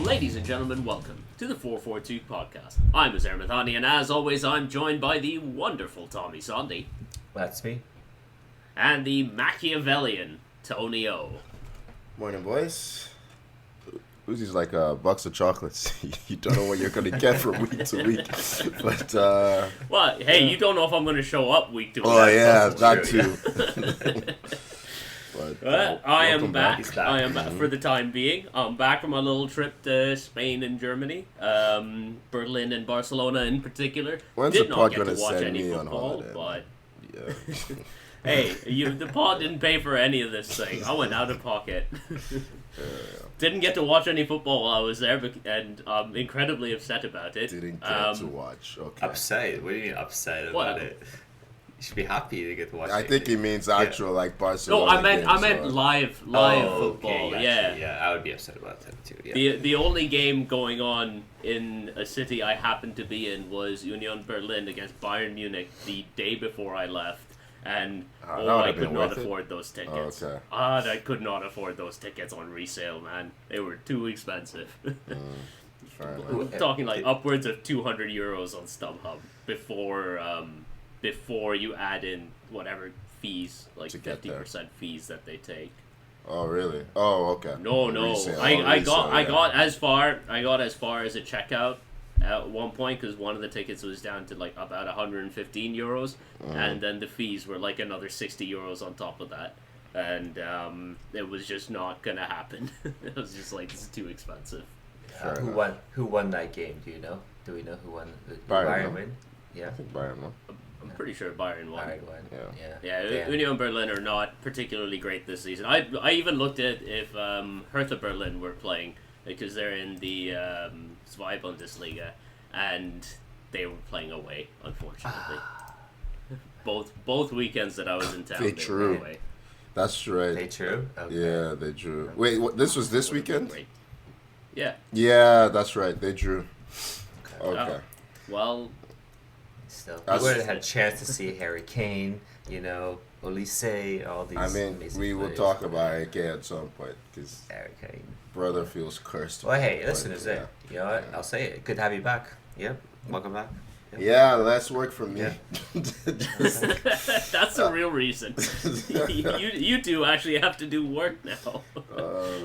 Ladies and gentlemen, welcome to the 442 podcast. I'm Azar Mathani, and as always, I'm joined by the wonderful Tommy Sondi. That's me. And the Machiavellian Tony O. Morning, boys. Uzi's like a box of chocolates. You don't know what you're going to get from week to week. But, well, hey, you don't know if I'm going to show up week to week. Oh, yeah, that too. But, I am back. He's back. I am back for the time being. I'm back from my little trip to Spain and Germany. Berlin and Barcelona in particular. When's Did the not pod get gonna to watch send any me on football, holiday? but... Yeah. Hey, the pod didn't pay for any of this thing. I went out of pocket. Didn't get to watch any football while I was there, and I'm incredibly upset about it. Didn't get to watch. Okay. Upset? What do you mean upset about it? You should be happy to get to watch it. I think he means actual, like, Barcelona. No, I meant live football. Okay, yeah. Yeah, I would be upset about that too. Yeah. The only game going on in a city I happened to be in was Union Berlin against Bayern Munich the day before I left. And I could not afford those tickets. Oh, okay. I could not afford those tickets on resale, man. They were too expensive. We're talking like upwards of €200 on StubHub before you add in whatever fees, like 50% fees that they take. Oh really? Oh okay. No. Resale. I got as far as a checkout at one point, because one of the tickets was down to like about €115, and then the fees were like another €60 on top of that, and it was just not gonna happen. It was just like, this is too expensive. Who won that game? Do you know? Do we know who won? Did Bayern win? Yeah. I think Bayern won. I'm pretty sure Bayern won. Bayern won. Yeah, Damn. Union Berlin are not particularly great this season. I even looked at if Hertha Berlin were playing, because they're in the Zwei Bundesliga, and they were playing away, unfortunately. both weekends that I was in town, They they drew. were away. That's right. They drew? Okay. Yeah, they drew. Wait, this was this weekend? Great. Yeah. Yeah, that's right. They drew. Okay. Well, Still, we That's- would have had a chance to see Harry Kane, Olise, all these. I mean, amazing we will players. talk about AK at some point, because Harry Kane. brother feels cursed. Well, hey, listen, But, is it? You know what? I'll say it. Good to have you back. Yep. Welcome back. Yep. Yeah, less work for me. Yeah. that's the real reason. you two actually have to do work now.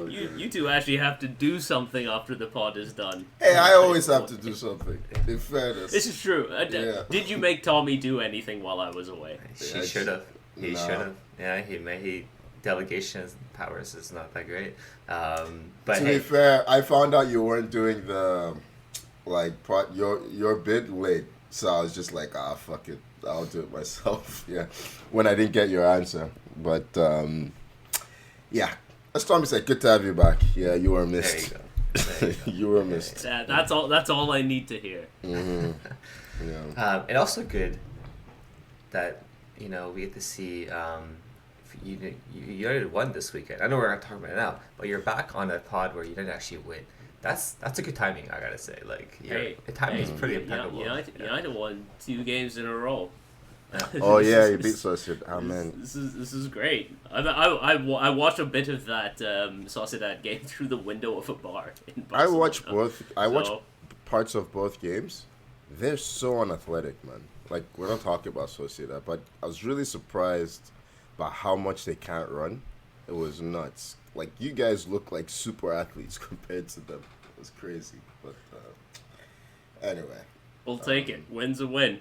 You two actually have to do something after the pod is done. Hey, I always have to do something. In fairness. This is true. Yeah. Did you make Tommy do anything while I was away? She Yeah, should have. He no. should have. Yeah, he delegation powers is not that great. But To hey, be fair, I found out you weren't doing the your bid late, so I was just like, fuck it, I'll do it myself. Yeah, when I didn't get your answer, but yeah, as Tommy said, good to have you back. Yeah, you were there missed. you go. There you go. You were missed. That's all I need to hear. Mm-hmm. Yeah. And also good that we get to see. You already won this weekend. I know we're not talking about it now, but you're back on a pod where you didn't actually win. That's a good timing, I gotta say. Like, the timing is pretty impeccable. United won 2 games in a row. Oh yeah, you beat Sociedad. Amen. This is great. I watched a bit of that Sociedad game through the window of a bar in I Barcelona. watched both. I watched So- parts of both games. They're so unathletic, man. Like, we're not talking about Sociedad, but I was really surprised by how much they can't run. It was nuts. Like, you guys look like super athletes compared to them. It was crazy. But anyway, We'll take it. Win's a win.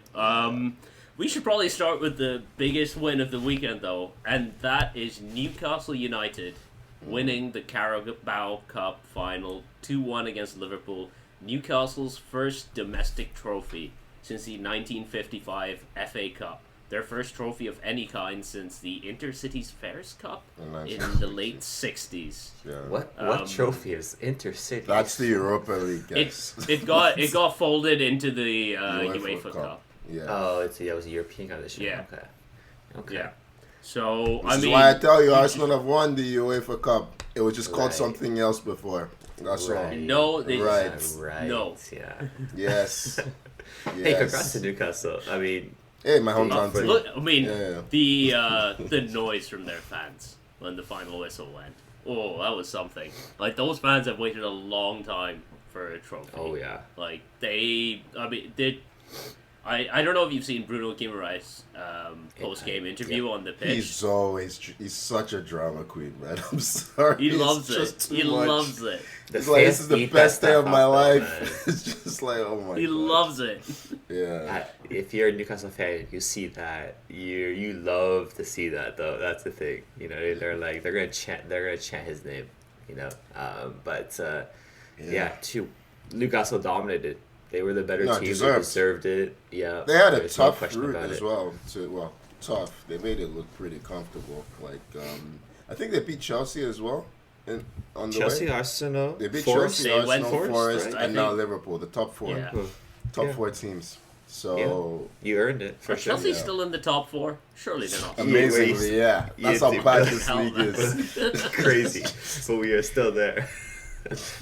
We should probably start with the biggest win of the weekend, though, and that is Newcastle United winning the Carabao Cup final 2-1 against Liverpool. Newcastle's first domestic trophy since the 1955 FA Cup. Their first trophy of any kind since the Intercities Fairs Cup in the late 60s. yeah. What trophy is Intercity? That's the Europa League, guys. It got folded into the UEFA Cup. Yeah. Oh, it was a European competition. Yeah. Okay. Yeah. So This I is mean, why I tell you, Arsenal have won the UEFA Cup. It was just called Right. something else before. That's all. Right. no, they Right. Right. No. Yeah. Yes. Hey, congrats Yes. to Newcastle. I mean, Hey, my hometown Look, team. I mean, Yeah. the noise from their fans when the final whistle went Oh, that was something. Like, those fans have waited a long time for a trophy. Oh yeah. Like, I don't know if you've seen Bruno Guimaraes' post-game interview on the pitch. He's such a drama queen, man. I'm sorry. He loves It's it. just too He much. loves it. It's like, this is the best day of my life. It's just like, oh my god. He loves it. Yeah. If you're a Newcastle fan, you see that you love to see that though. That's the thing. You know, they're gonna chant his name. You know, Newcastle dominated. They were the better team. They deserved it. Yeah. They had a There's no tough question route about as it. well. Tough. They made it look pretty comfortable. Like, I think they beat Chelsea as well. On the Chelsea, way. Arsenal, They beat Forest. Chelsea, They went Arsenal, Forest, right? and now Liverpool. The top four. Yeah. Top four teams. So You earned it for Are sure. Chelsea Yeah. still in the top 4? Surely they're not. amazingly, yeah. That's how bad this league is. It's crazy, but we are still there.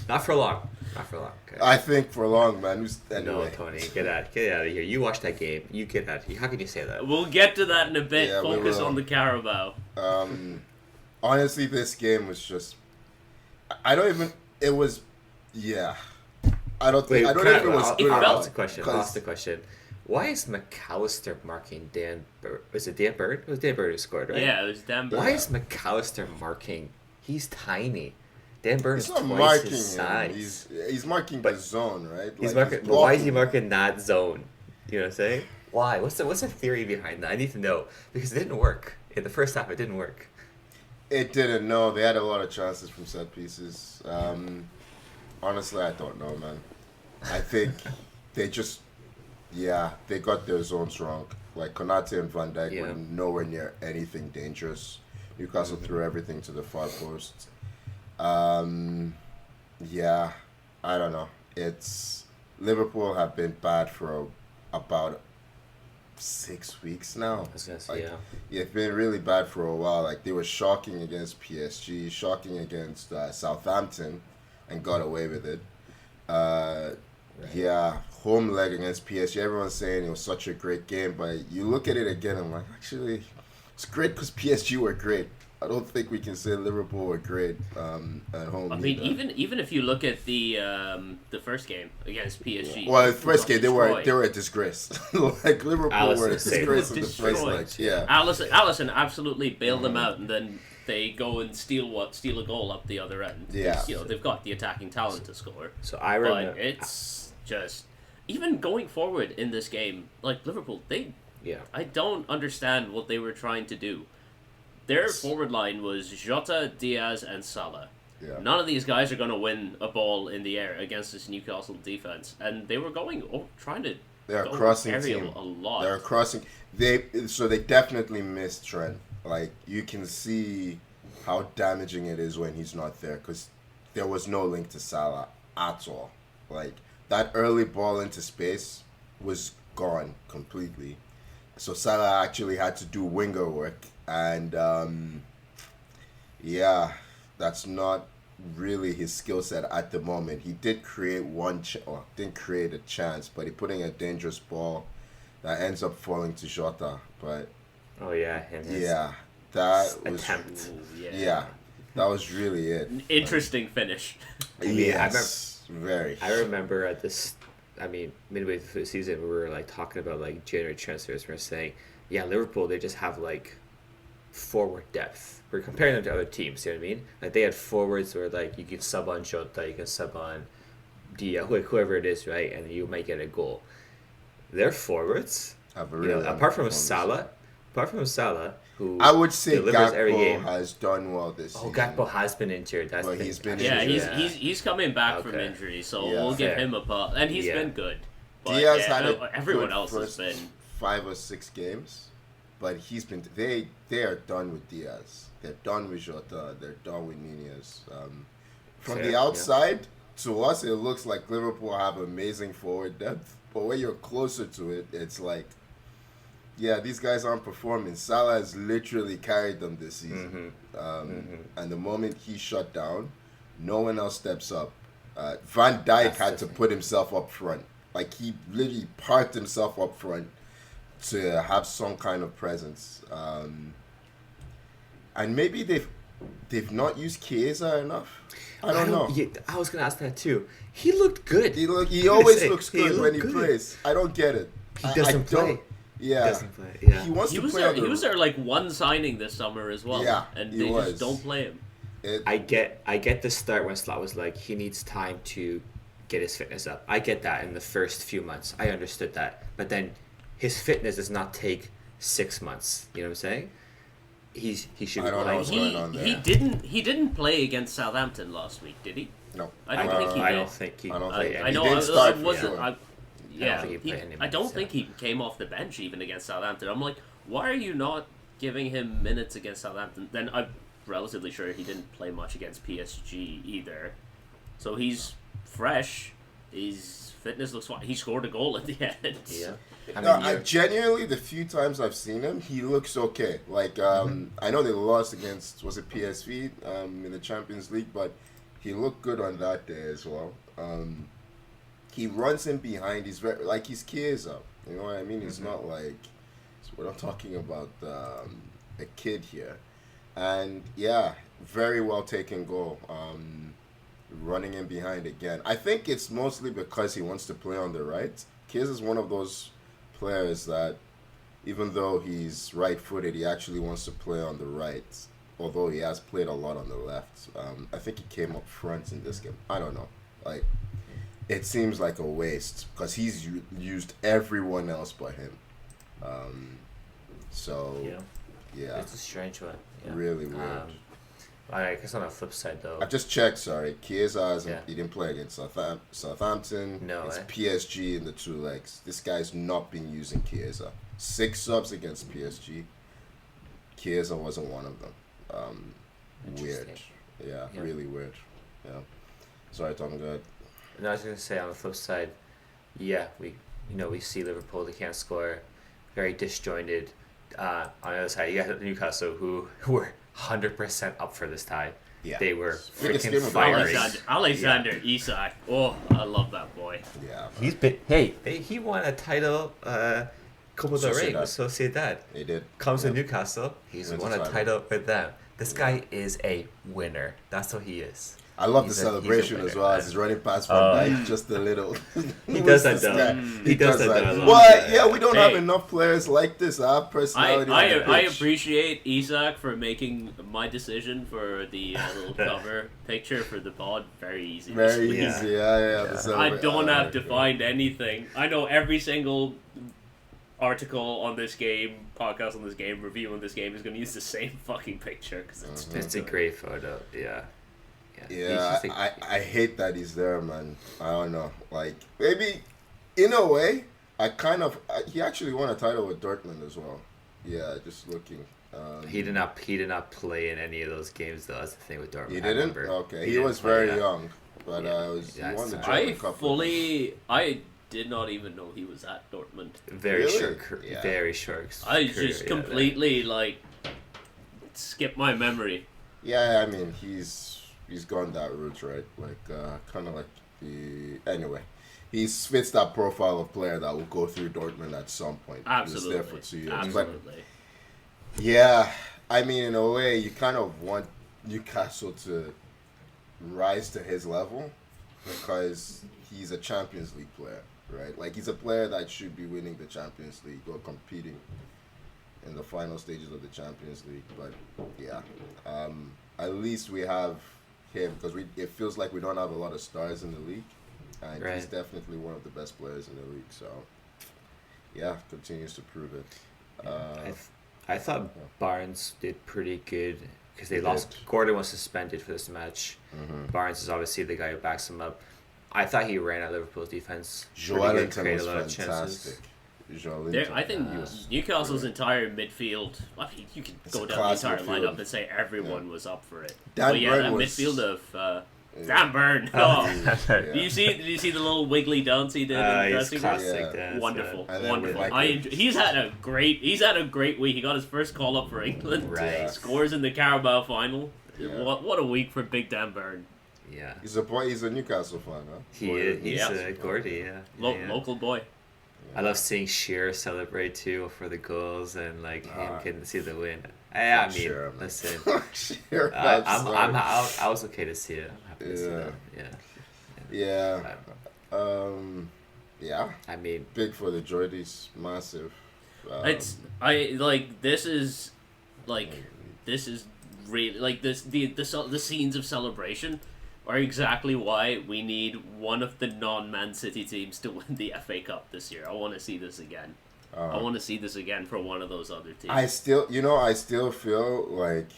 Not for long. Not for long. Okay. I think for long, man. No, Anyway. Tony, get out of here. You watched that game. You get out of here. How can you say that? We'll get to that in a bit. Yeah, we Focus will. on the Carabao. Honestly, this game was just. I don't even. It was. Yeah. I don't think. I don't think it was good I'll enough. ask the question. I'll ask the question. Why is McAllister marking Dan Bird? Was it Dan Bird? It was Dan Bird who scored, right? Yeah, it was damn Why is McAllister marking? He's tiny. Dan Bird He's is not twice marking his him. size. He's marking the zone, right? He's Like, marking. But why is he blocking. marking that zone? You know what I'm saying? Why? What's the theory behind that? I need to know because it didn't work in the first half. It didn't work. It didn't. No, they had a lot of chances from set pieces. Honestly, I don't know, man. I think they just, they got their zones wrong. Like Konate and Van Dijk were nowhere near anything dangerous. Newcastle threw everything to the far post. I don't know. It's Liverpool have been bad for about 6 weeks now. I was gonna say, Like, it's been really bad for a while. Like they were shocking against PSG, shocking against Southampton, and got away with it. Home leg against PSG. Everyone's saying it was such a great game, but you look at it again, I'm like, actually, it's great because PSG were great. I don't think we can say Liverpool were great at home. I mean, either. even if you look at the first game against PSG. Well, the first game they were destroyed. a disgrace. Like Liverpool were a disgrace in the first Destroyed. leg. Yeah. Allison absolutely bailed them out, and then they go and steal a goal up the other end. Yeah. You know, they've got the attacking talent to score. So I remember. But it's just even going forward in this game, like Liverpool, I don't understand what they were trying to do. Their forward line was Jota, Diaz, and Salah. Yeah. None of these guys are going to win a ball in the air against this Newcastle defense, and they were trying to. They're a go crossing aerial team. a lot. They're a crossing. They definitely missed Trent. Like you can see how damaging it is when he's not there because there was no link to Salah at all. Like that early ball into space was gone completely. So Salah actually had to do winger work, and that's not really his skill set at the moment. He did create didn't create a chance, but he put in a dangerous ball that ends up falling to Jota. But that was attempt. that was really it. An interesting finish. Very. I remember at this. I mean, midway through the season, we were like talking about like January transfers. We were saying, Liverpool, they just have like forward depth. We're comparing them to other teams. You know what I mean? Like they had forwards where like you can sub on Jota, you can sub on Dia, whoever it is, right? And you might get a goal. Their forwards, apart from Salah, who I would say delivers every Gakpo game. has done well this season. Gakpo has been injured. That's Well, the he's thing. been Yeah, injured. he's coming back from Okay. injury, so Yeah. we'll give Fair. him a pass, and he's Yeah. been good. But Diaz had a everyone good else has first been. 5 or 6 games, but he's been. They are done with Diaz. They're done with Jota. They're done with Nunez. From Fair, the outside, to us, it looks like Liverpool have amazing forward depth. But when you're closer to it, it's like, these guys aren't performing. Salah has literally carried them this season. And the moment he shut down, no one else steps up. Van Dijk had to put himself up front. Like, he literally parked himself up front to have some kind of presence. And maybe they've not used Chiesa enough. I don't know. Yeah, I was gonna ask that too. He looked good. He always looks He good looked when he good. plays. I don't get it. He doesn't play. Yeah. Doesn't play. Yeah. He wants He to was play there. on the, He was there like one signing this summer as well. Yeah, and he they was. just don't play him. I get the start when Slot was like he needs time to get his fitness up. I get that in the first few months. I understood that. But then his fitness does not take 6 months. You know what I'm saying? He should be I don't know playing. what's going on there. He didn't play against Southampton last week, did he? No. I don't think he I did. don't think he I don't played think- I any- know. He did I start for wasn't. sure. Yeah, think he played any I don't minutes, think he came off the bench even against Southampton. I'm like, why are you not giving him minutes against Southampton? Then I'm relatively sure he didn't play much against PSG either. So he's fresh. His fitness looks fine. He scored a goal at the end. Yeah. I genuinely, the few times I've seen him, he looks okay. Like, I know they lost against, was it PSV in the Champions League, but he looked good on that day as well. He runs in behind. He's very, like, he's Chiesa. You know what I mean? He's not like, we're not talking about a kid here. And yeah, very well taken goal. Running in behind again. I think it's mostly because he wants to play on the right. Chiesa is one of those players that, even though he's right-footed, he actually wants to play on the right. Although he has played a lot on the left. I think he came up front in this game. I don't know. Like, it seems like a waste because he's used everyone else but him. So yeah, It's a strange one. Yeah. really weird. I guess on the flip side though, I just checked. Sorry, Chiesa hasn't. Yeah. He didn't play against Southampton. No, it's eh? PSG in the 2 legs. This guy's not been using Chiesa. 6 subs against PSG. Chiesa wasn't one of them. Weird. Interesting. Yeah, Yeah. really weird. Yeah. Sorry, Tom. Go ahead. And I was gonna say on the flip side, yeah, we see Liverpool, they can't score, very disjointed. On the other side, you got Newcastle who were 100% up for this tie. Yeah. They were Biggest freaking game of fiery. Alexander Isak. Oh, I love that boy. Yeah. He's been he won a title, Copa del Rey with Sociedad. They did. Comes to Yep. Newcastle, he's Wins won a a title. title with them. This guy is a winner. That's what he is. I love He's the a celebration winner, as well man. as he's running past Van Dijk, just a little. He Who does is that this though. guy? He does that though a lot. But yeah, we don't have Hey. enough players like this. Our personality. on the I pitch. appreciate Isak for making my decision for the little cover picture for the pod very easy. this Very week. easy. Yeah. the I celebra- don't have to okay. find anything. I know every single article on this game, podcast on this game, review on this game is going to use the same fucking picture because it's Mm-hmm. It's a great photo. Yeah. He's Yeah, just a- I hate that he's there, man. I don't know. Like, maybe, in a way, he actually won a title with Dortmund as well. Yeah, just looking. He did not play in any of those games though. That's the thing with Dortmund. He I didn't? remember. Okay, he didn't was play, very yeah. young. But Yeah. he Yeah, won the it's- German I Cup. I did not even know he was at Dortmund. Very Really? short. Yeah. Very short. I career, just yeah, completely like skipped my memory. Yeah, I mean, he's gone that route, right? Like, kind of like anyway. He fits that profile of player that will go through Dortmund at some point. Absolutely. He was there for 2 years. Absolutely. But yeah, I mean, in a way, you kind of want Newcastle to rise to his level because he's a Champions League player, right? Like, he's a player that should be winning the Champions League or competing in the final stages of the Champions League. But yeah, at least we have him because it feels like we don't have a lot of stars in the league, and he's Right. definitely one of the best players in the league. So yeah, continues to prove it. I thought Barnes did pretty good because they He lost. did. Gordon was suspended for this match. Barnes is obviously the guy who backs him up. I thought he ran at Liverpool's defense. Joe pretty good, Ellington created was a lot of chances. fantastic. Joe There, Ellington, I think he was Newcastle's great. entire midfield. I mean, you can It's go a down the class entire midfield. lineup and say everyone was up for it. Dan But yeah, Burn that was- midfield of Yeah. Dan Burn. Oh. Yeah. Did you see the little wiggly dance he did in the He's dressing room? classic. Yeah. dance, Wonderful, And then wonderful. with, like, He's had a great week. He got his first call up for England. Right. Yeah. Scores in the Carabao final. Yeah. What a week for Big Dan Burn. Yeah. He's a Newcastle fan, huh? He's Yes. a Gordy, yeah. Local boy. I love seeing Shearer celebrate too for the goals and like him Ah. getting to see the win. I mean, Shearer, man. listen, Shearer, I was okay to see it. I'm happy to see Yeah. that. Yeah. Um, Yeah. I mean, Big for the Geordies. Massive. This is really like this the scenes of celebration are exactly why we need one of the non-Man City teams to win the FA Cup this year. I want to see this again. I want to see this again for one of those other teams. I still feel like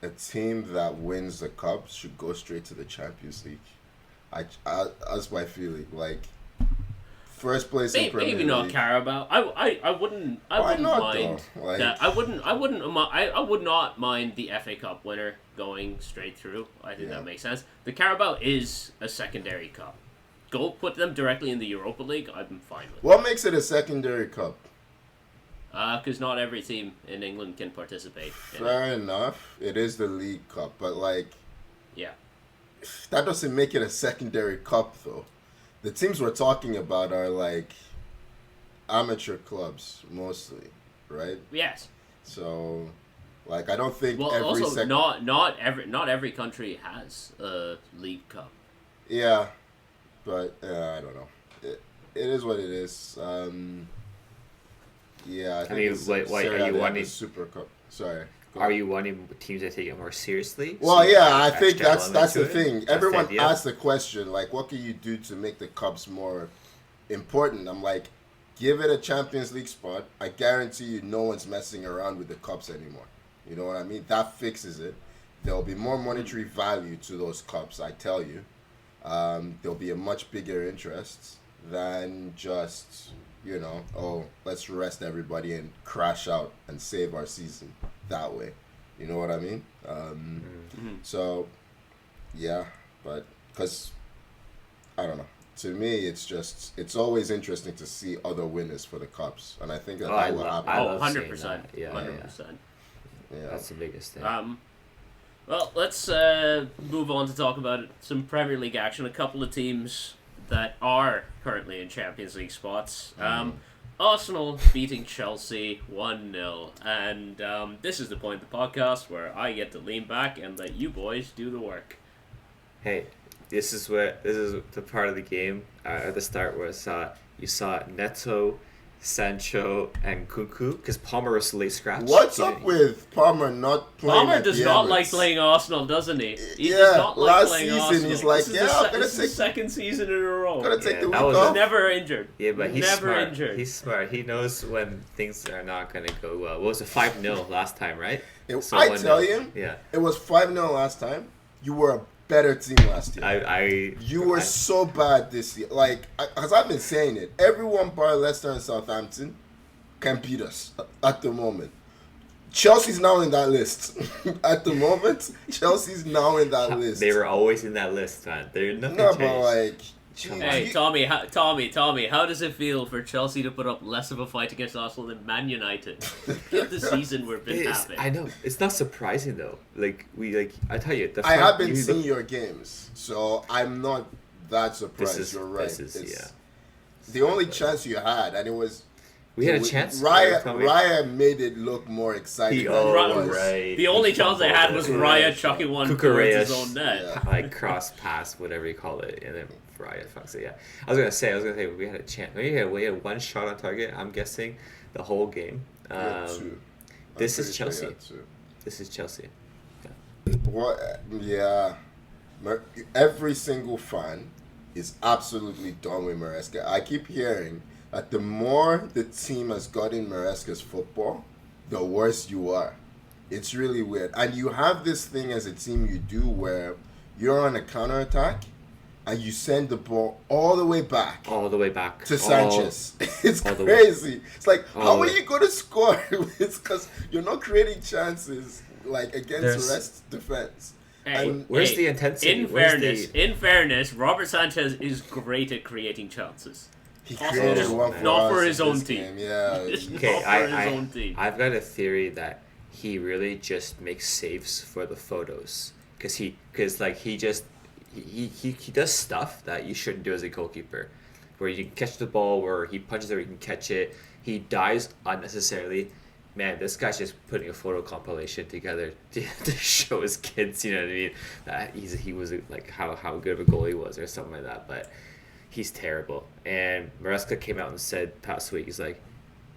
a team that wins the cup should go straight to the Champions League. That's my feeling. Like first place in Premier maybe League. not Carabao. I wouldn't mind though? Like, that. I would not mind the FA Cup winner going straight through. I think that makes sense. The Carabao is a secondary cup. Go put them directly in the Europa League. I'm fine with. What makes it a secondary cup? Because not every team in England can participate. Fair enough. It is the League Cup, but like, Yeah. that doesn't make it a secondary cup though. The teams we're talking about are like amateur clubs mostly, right? Yes. So, like, I don't think Well, every also not every country has a League Cup. Yeah, but I don't know. It is what it is. Yeah, I think mean, it's wait, are Serie A, you they have wanting- the Super Cup? Sorry. Go are on. you wanting teams to take it more seriously? Well, So yeah, I extra think that's element the to it? thing. That's the Everyone idea? asks the question, like, what can you do to make the cups more important? I'm like, give it a Champions League spot. I guarantee you no one's messing around with the cups anymore. You know what I mean? That fixes it. There'll be more monetary value to those cups, I tell you. There'll be a much bigger interest than just, let's rest everybody and crash out and save our season that way. You know what I mean? So, yeah, but because, I don't know. To me, it's always interesting to see other winners for the cups, and I think that will happen. I love 100%. seeing that. Yeah, 100%. Yeah. That's the biggest thing. Well, let's move on to talk about some Premier League action. A couple of teams that are currently in Champions League spots. Arsenal beating Chelsea 1-0. And this is the point of the podcast where I get to lean back and let you boys do the work. Hey, this is the part of the game at the start where you saw Neto, Sancho, and Kunku, because Palmer was late scratch. What's up with Palmer not playing? Palmer at does the not Emirates? like playing Arsenal, doesn't he? He Yeah, does not like last playing season Arsenal. he's like, this is yeah, I'm gonna this is the take- second season in a row. Gonna take the week that was- off. Never injured. Yeah, but he's never smart. injured. He's smart. He knows when things are not going to go well. What was it, 5-0 last time, right? So I 1-0. tell you, Yeah. it was 5-0 last time. You were a better team last year. You were so bad this year. Like, as I've been saying it, everyone bar Leicester and Southampton can beat us at the moment. Chelsea's now in that list. At the moment, Chelsea's now in that list. They were always in that list, man. Nothing No, changed. but like, Hey, Tommy, how does it feel for Chelsea to put up less of a fight against Arsenal than Man United? Give the season we've been having. I know it's not surprising though. I tell you, I have been seeing your games, so I'm not that surprised. You're right. It's the only chance you had, and it was. We had a chance. Raya made it look more exciting. than it was. Right. The only chance they had was Raya chucking one towards his own net. Yeah. Like cross pass, whatever you call it, and then Raya fucks it. Yeah, I was gonna say we had a chance. We had one shot on target. I'm guessing the whole game. Two. This I'm is pretty sure you Chelsea. had two. This is Chelsea. What? Yeah. Every single fan is absolutely done with Maresca. I keep hearing that the more the team has gotten Maresca's football, the worse you are. It's really weird. And you have this thing as a team you do where you're on a counterattack and you send the ball all the way back to Sanchez. It's all the crazy. It's like, All how the are way. you going to score? It's because you're not creating chances like against There's- rest defense. Hey, And Where's the intensity? In fairness, Robert Sanchez is great at creating chances. he Also, created just one for not us for in his own this team. game. Yeah. Just Okay, not for his own team. I've got a theory that he really just makes saves for the photos, because he does stuff that you shouldn't do as a goalkeeper. where you can catch the ball, where he punches it, where you can catch it. He dives unnecessarily. Man, this guy's just putting a photo compilation together to show his kids, you know what I mean? That he was like how good of a goal he was or something like that. But he's terrible. And Maresca came out and said past week, he's like,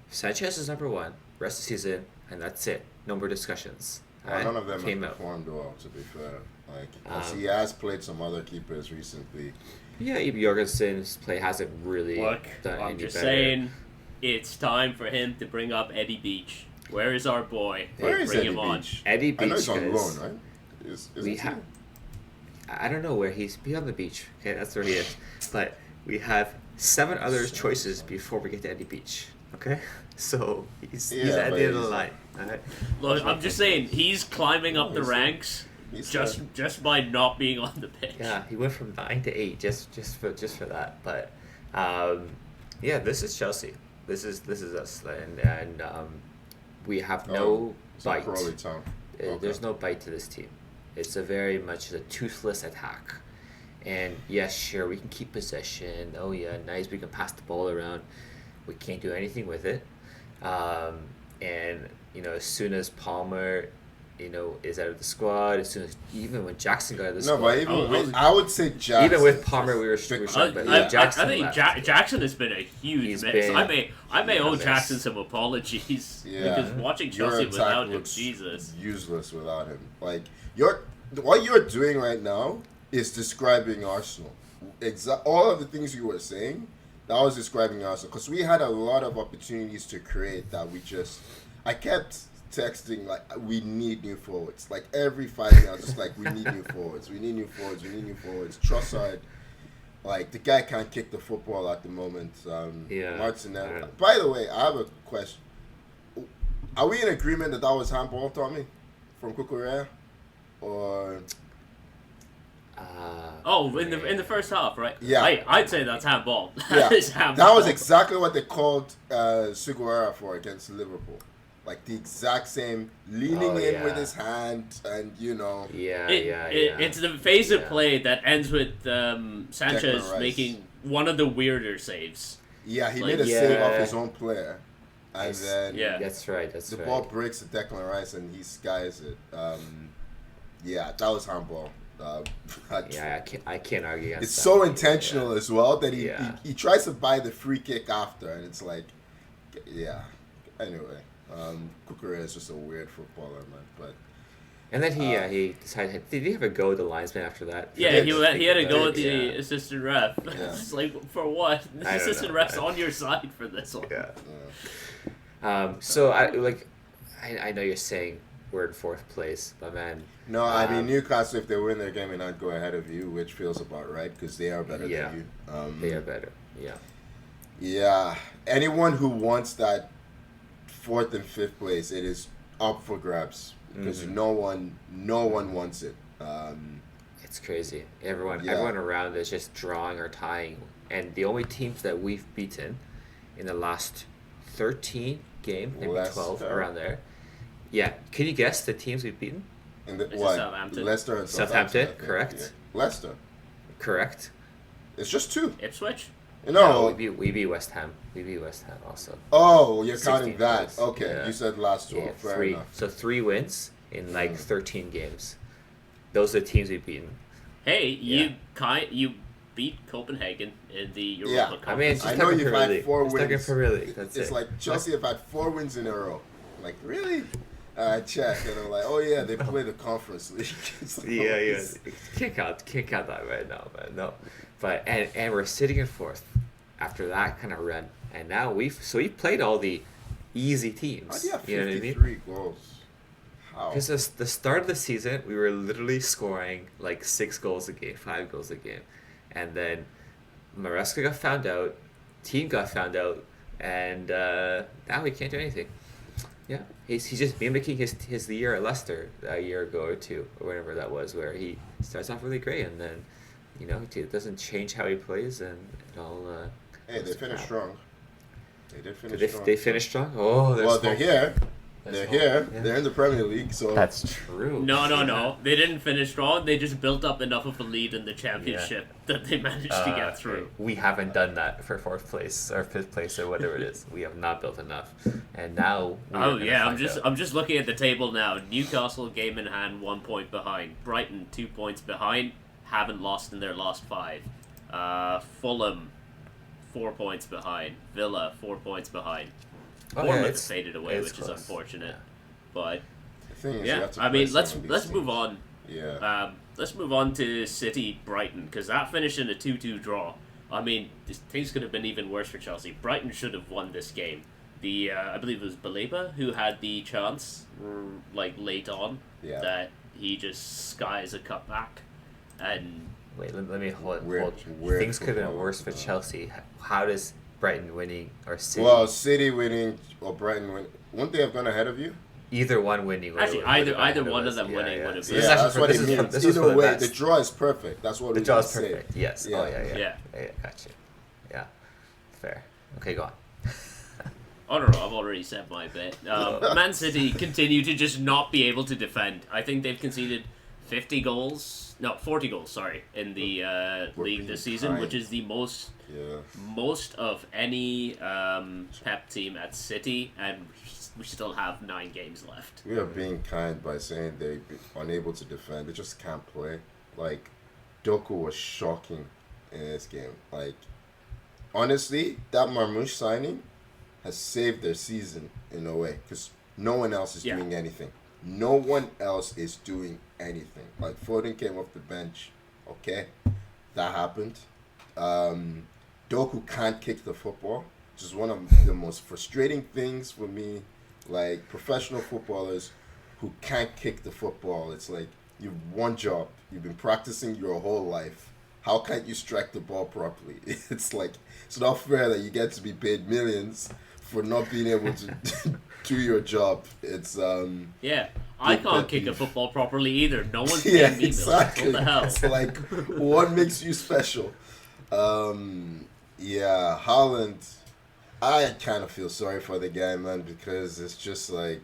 Sanchez is number one, rest of the season, and that's it. No more discussions. Well, none of them came have performed well, to be fair. Like, 'cause he has played some other keepers recently. Yeah, Jorgensen's play hasn't really Look, done I'm any just better. saying, it's time for him to bring up Eddie Beach. Where is our boy? Where is bring Eddie him on. Beach? Eddie I know Beach, he's on guys, loan, right? Is we it have. too? I don't know where he's on the beach. Okay, that's where he is. But we have 7 other choices before we get to Eddie Beach. Okay, so he's Yeah, at but the end of the he's- line. All right. Look, I'm just saying, he's climbing up the He's- ranks he's just by not being on the pitch. Yeah, he went from 9 to 8 just for that. But yeah, this is Chelsea. This is us, and we have no It's a bite. Crawley Town. There's no bite to this team. It's a very much a toothless attack. And yes, sure, we can keep possession. Oh yeah, nice. We can pass the ball around. We can't do anything with it. And as soon as Palmer, is out of the squad, as soon as even when Jackson got out of the No, squad, but even Oh, with, I would say Jackson. even with Palmer, we were I, struggling. But I Jackson think left. Jackson has been a huge He's miss. been I may a owe miss. Jackson some apologies Yeah. because watching Your Chelsea attack without him, looks Jesus. useless without him. Like what you're doing right now is describing Arsenal. All of the things you were saying, that was describing Arsenal. Because we had a lot of opportunities to create that I kept texting like we need new forwards. Like every 5 minutes, I was just like we need new forwards. We need new forwards. We need new forwards. Trossard, like the guy can't kick the football at the moment. Yeah. Martinelli. Yeah. By the way, I have a question. Are we in agreement that was handball, Tommy, from Kukurea, or? Oh, in the first half, right? Yeah. I'd say that's handball. Yeah, That is handball. that was exactly what they called Silverware for against Liverpool. Like the exact same, leaning in yeah. with his hand, and Yeah, It's the phase of Yeah. play that ends with Sanchez Declan Rice. making one of the weirder saves. yeah, he Like, made a save off yeah. his own player, and then Yeah. That's right. That's the right. ball breaks to Declan Rice and he skies it. Yeah, that was handball. Yeah, I can't argue against It's that. so intentional as well that Yeah. he tries to buy the free kick after, and it's like, yeah. Anyway, Kukurea is just a weird footballer, man. But And then he decided. Did he have a go at the linesman after that? Yeah, did. he had to go with the Yeah. assistant ref. Yeah. It's like, for what? The I don't assistant know, ref's man. on your side for this one. Yeah. So I know you're saying we're in 4th place, but man. no, I mean Newcastle. If they win their game, may not go ahead of you, which feels about right because they are better Yeah. than you. They are better. Yeah. Yeah, anyone who wants that 4th and 5th place, it is up for grabs because Mhm. no one wants it. It's crazy. Everyone Yeah. around is just drawing or tying, and the only teams that we've beaten in the last 13 games, maybe 12 Leicester. around there. Yeah, can you guess the teams we've beaten? And the, Is it what? Southampton? Leicester and Southampton, I think. correct. Yeah. Leicester. Correct. It's just 2. Ipswich? No. we beat West Ham. We beat West Ham also. Oh, you're 16 counting that. points. Okay, Yeah. you said last 12. Yeah, Fair 3. enough. So 3 wins in like Mm. 13 games. Those are the teams we've beaten. Hey, Yeah. you beat Copenhagen in the Europa Yeah. Conference. I mean, it's I just know talking you've Premier had League. 4 It's talking wins. Premier League. That's It's it. like Chelsea have had 4 wins in a row. I'm like, really? I check, and I'm like, oh yeah, they play the Conference League. It's like, Yeah. it's- Can't count that right now, man. No, but and we're sitting in 4th after that kind of run, and now we've played all the easy teams. How do you have know what I mean? 53 goals? How? Because the start of the season, we were literally scoring like 6 goals a game, 5 goals a game, and then Maresca got found out, team got found out, and now we can't do anything. Yeah, he's just mimicking his year at Leicester a year ago or 2 or whatever that was, where he starts off really great and then it doesn't change how he plays and it all. Hey, they goes to finished crap. strong. They did finish Did strong. they finished strong? Oh, Well, they're hope. here. They're here. Yeah. They're in the Premier League, so That's true. No. They didn't finish strong. They just built up enough of a lead in the championship that they managed to get through. We haven't done that for 4th place or 5th place or whatever it is. We have not built enough, and now. I'm just looking at the table now. Newcastle game in hand, 1 point behind. Brighton 2 points behind. Haven't lost in their last 5. Fulham 4 points behind. Villa 4 points behind. Bournemouth faded away, which is unfortunate. But the thing is, yeah, I mean, let's move on. Yeah. Let's move on to City Brighton, because that finished in a 2-2 draw. I mean, things could have been even worse for Chelsea. Brighton should have won this game. I believe it was Baleba who had the chance, like late on, that he just skies a cutback, and wait, let me hold. Weird Things could have been worse for Chelsea. How does Brighton winning or City? Well, City winning or Brighton winning, wouldn't they have gone ahead of you? Either one winning. Actually, either one of them winning would have been. That's what it means. Either way, the draw is perfect. That's what the draw is perfect. Yes. Yeah. Oh yeah. Gotcha. Yeah. Fair. Okay, go on. I don't know, I've already said my bit. Man City continue to just not be able to defend. I think they've conceded 40 goals, in the league this season, which is the most of any Pep team at City, and we still have 9 games left. We are being kind by saying they're unable to defend. They just can't play. Like, Doku was shocking in this game. Like, honestly, that Marmoush signing has saved their season in a way, because no one else is doing anything. No one else is doing anything. Like, Foden came off the bench. Okay, that happened. Doku can't kick the football, which is one of the most frustrating things for me. Like, professional footballers who can't kick the football. It's like, you've one job. You've been practicing your whole life. How can't you strike the ball properly? It's like, it's not fair that you get to be paid millions for not being able to do your job. It's I can't kick a football properly either. No one's paying me exactly. What the hell? It's like, what makes you special? Haaland, I kind of feel sorry for the guy, man, because it's just like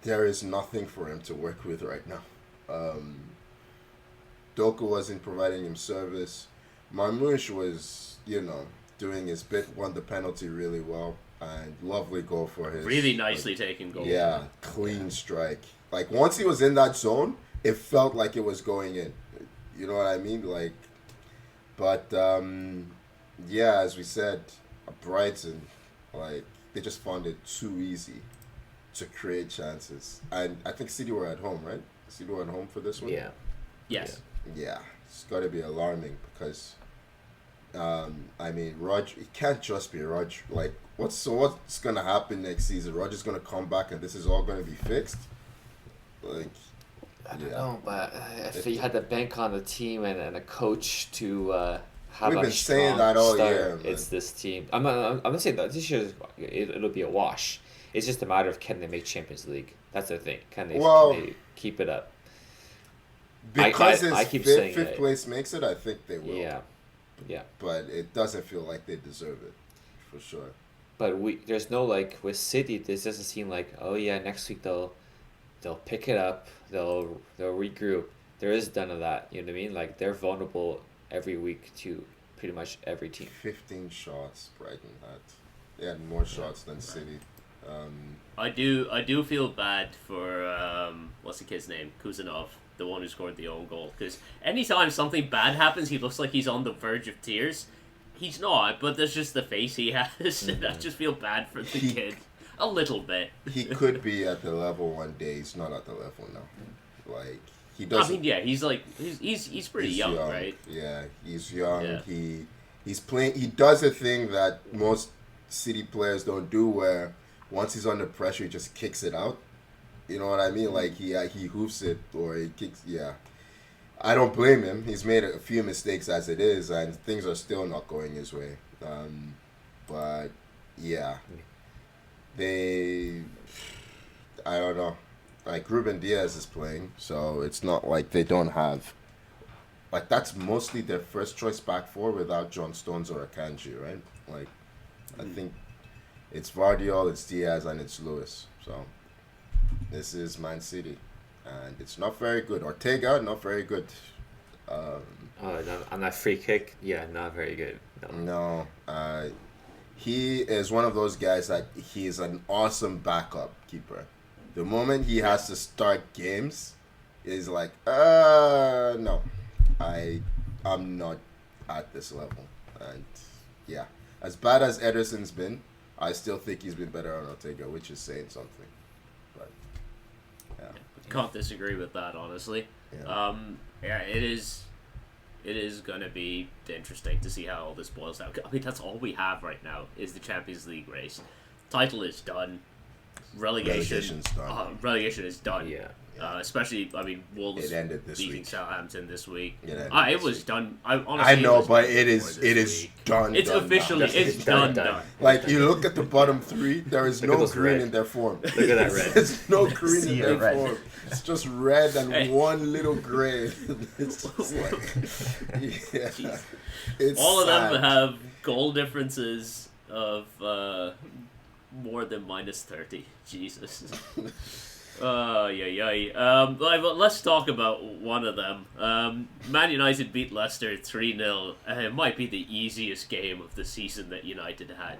there is nothing for him to work with right now. Doku wasn't providing him service. Marmoush was, doing his bit, won the penalty really well, and lovely goal for his. Really nicely taken goal. Yeah, clean strike. Like, once he was in that zone, it felt like it was going in. You know what I mean? Like, but as we said, Brighton, like, they just found it too easy to create chances. And I think City were at home, right? City were at home for this one? Yeah. Yes. Yeah. It's got to be alarming because, Roger, it can't just be Roger. Like, what's going to happen next season? Roger's going to come back and this is all going to be fixed? Like, I don't know, but if you had to bank on the team and a coach to have we've a been strong saying that all start, year, man. it's this team. I'm not saying that this year it'll be a wash. It's just a matter of can they make Champions League. That's the thing. Can they keep it up? Because I keep saying fifth place makes it, I think they will. Yeah. But it doesn't feel like they deserve it, for sure. But there's no, like, with City, this doesn't seem like, oh yeah, next week they'll pick it up, they'll regroup. There is none of that, you know what I mean? Like, they're vulnerable every week to pretty much every team. 15 shots Brighton had. They had more shots than City. I do feel bad for what's the kid's name? Kuzanov, the one who scored the own goal. Because anytime something bad happens, he looks like he's on the verge of tears. He's not, but that's just the face he has. Mm-hmm. I just feel bad for the kid a little bit. He could be at the level one day. He's not at the level now. Like, he doesn't. I mean, yeah, he's pretty young, right? Yeah, he's young. Yeah. He's playing. He does a thing that most City players don't do, where once he's under pressure, he just kicks it out. You know what I mean? Like, he hoofs it or he kicks. Yeah, I don't blame him. He's made a few mistakes as it is, and things are still not going his way. But yeah, I don't know. Like, Ruben Diaz is playing, so it's not like they don't have. Like, that's mostly their first choice back four without John Stones or Akanji, right? Like, I think it's Vardiol, it's Diaz, and it's Lewis. So this is Man City, and it's not very good. Ortega, not very good. Um, On that free kick, yeah, not very good. No. no, he is one of those guys that he's an awesome backup keeper. The moment he has to start games, is like, no, I'm not at this level. And yeah, as bad as Ederson's been, I still think he's been better on Ortega, which is saying something. But yeah, Can't disagree with that, honestly. yeah. Yeah, it is going to be interesting to see how all this boils down. I mean, that's all we have right now is the Champions League race. Title is done. Relegation's done. Relegation is done. Yeah. Especially, I mean, Wolves It ended this beating week. Southampton this week. It ended It this was week. done. Honestly, I know, it was but done it before is this week. done. It's done, officially done. it's done, done. done. Like, you look at the bottom three, there is Look at no those green red. in their form. Look at that red. There's no green in See their the red. form. It's just red and Hey. one little gray. It's just like, yeah. It's All of them sad. have goal differences of more than minus 30. Jesus. Let's talk about one of them. Man United beat Leicester 3-0. It might be the easiest game of the season that United had.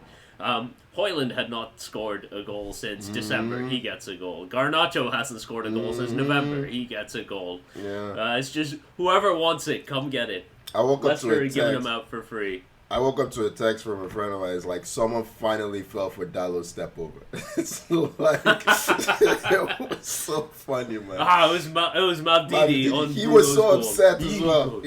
Hoyland had not scored a goal since December. He gets a goal. Garnacho hasn't scored a goal since November. He gets a goal. Yeah. It's just whoever wants it, come get it. I woke up to Leicester a are giving text. them out for free. I woke up to a text from a friend of mine. It's like, someone finally fell for Dalo's step over. It's like, it was so funny, man. It was Mabdidi on He was Bruno's so goal. upset as well.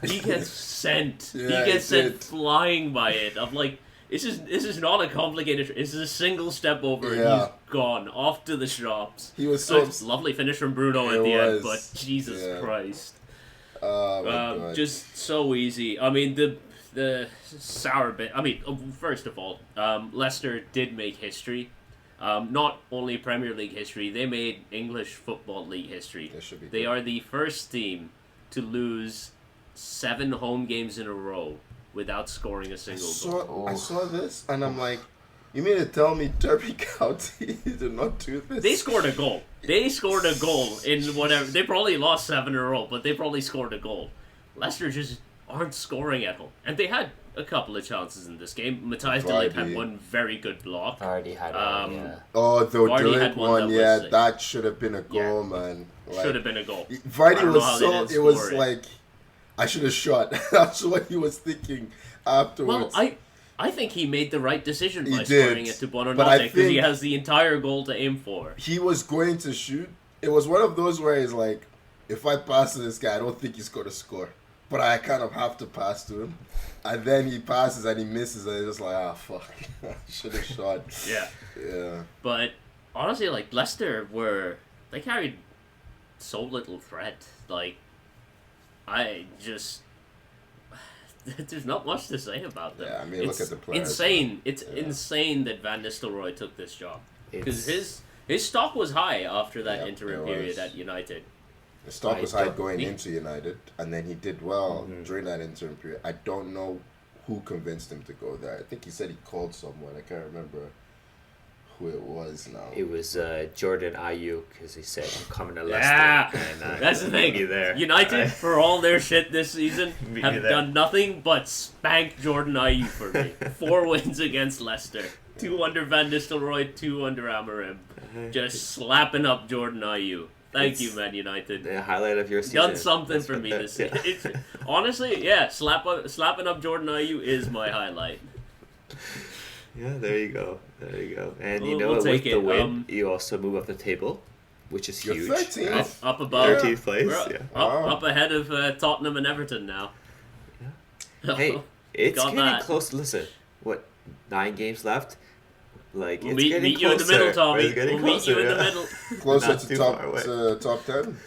He gets sent. Yeah, he gets he sent did. flying by it. I'm like, this is not a complicated. This is a single step over, and Yeah. he's gone off to the shops. He was so It's lovely finish from Bruno It at the end, was, but Jesus yeah. Christ, Oh my God. just so easy. I mean the sour bit. I mean, first of all, Leicester did make history. Not only Premier League history, they made English Football League history. That should be They good. are the first team to lose 7 home games in a row without scoring a single goal. I saw this and I'm like, you mean to tell me Derby County did not do this? They scored a goal. They scored a goal in whatever. They probably lost 7 in a row, but they probably scored a goal. Leicester just aren't scoring at home. And they had a couple of chances in this game. Matthias de Ligt had Vardy. one very good block. Already had Um, one, yeah. Oh, the Vardy Drake had one one, that was yeah, like- that should have been a Yeah. goal, man. Like, Should have been a goal. I Vardy don't know was how they so. didn't It was score it. like, I should have shot. That's what he was thinking afterwards. Well, I think he made the right decision He by did, scoring it to but I Buonanotte because he think- has the entire goal to aim for. He was going to shoot. It was one of those where he's like, if I pass to this guy, I don't think he's going to score. But I kind of have to pass to him. And then he passes and he misses, and it's just like, fuck. I should have shot. Yeah. Yeah. But honestly, like Leicester they carried so little threat. Like I just there's not much to say about them. Yeah, I mean, look It's at the players, Insane. man. It's Yeah. insane that Van Nistelrooy took this job because It's- his stock was high after that Yep, interim it period was. at United. The stock I was high don't going think- into United, and then he did well during that interim period. I don't know who convinced him to go there. I think he said he called someone. I can't remember who it was now. It was Jordan Ayuk, because he said, I'm coming to Yeah, Leicester. And, that's the thing. meet me there. United, for all their shit this season, Meet me have there. done nothing but spank Jordan Ayew for me. 4 wins against Leicester. 2 under Van Nistelrooy, 2 under Amarim. Just slapping up Jordan Ayew. Thank you, Man United. The highlight of your season. Done something That's for what me that- this yeah. season. Honestly, yeah, slapping up Jordan Ayew is my highlight. Yeah, there you go. There you go. And you We'll- know we'll what? take With the it. win, you also move up the table, which is You're huge. 13th. right? Up above. 13th place. We're Yeah. Wow. up ahead of Tottenham and Everton now. Hey, it's Got getting that. close. Listen, what? 9 games left. Like We'll it's getting meet you closer. in the middle, Tommy. It's getting We'll meet you closer, in the yeah. middle. Closer Not to too top far away. top 10.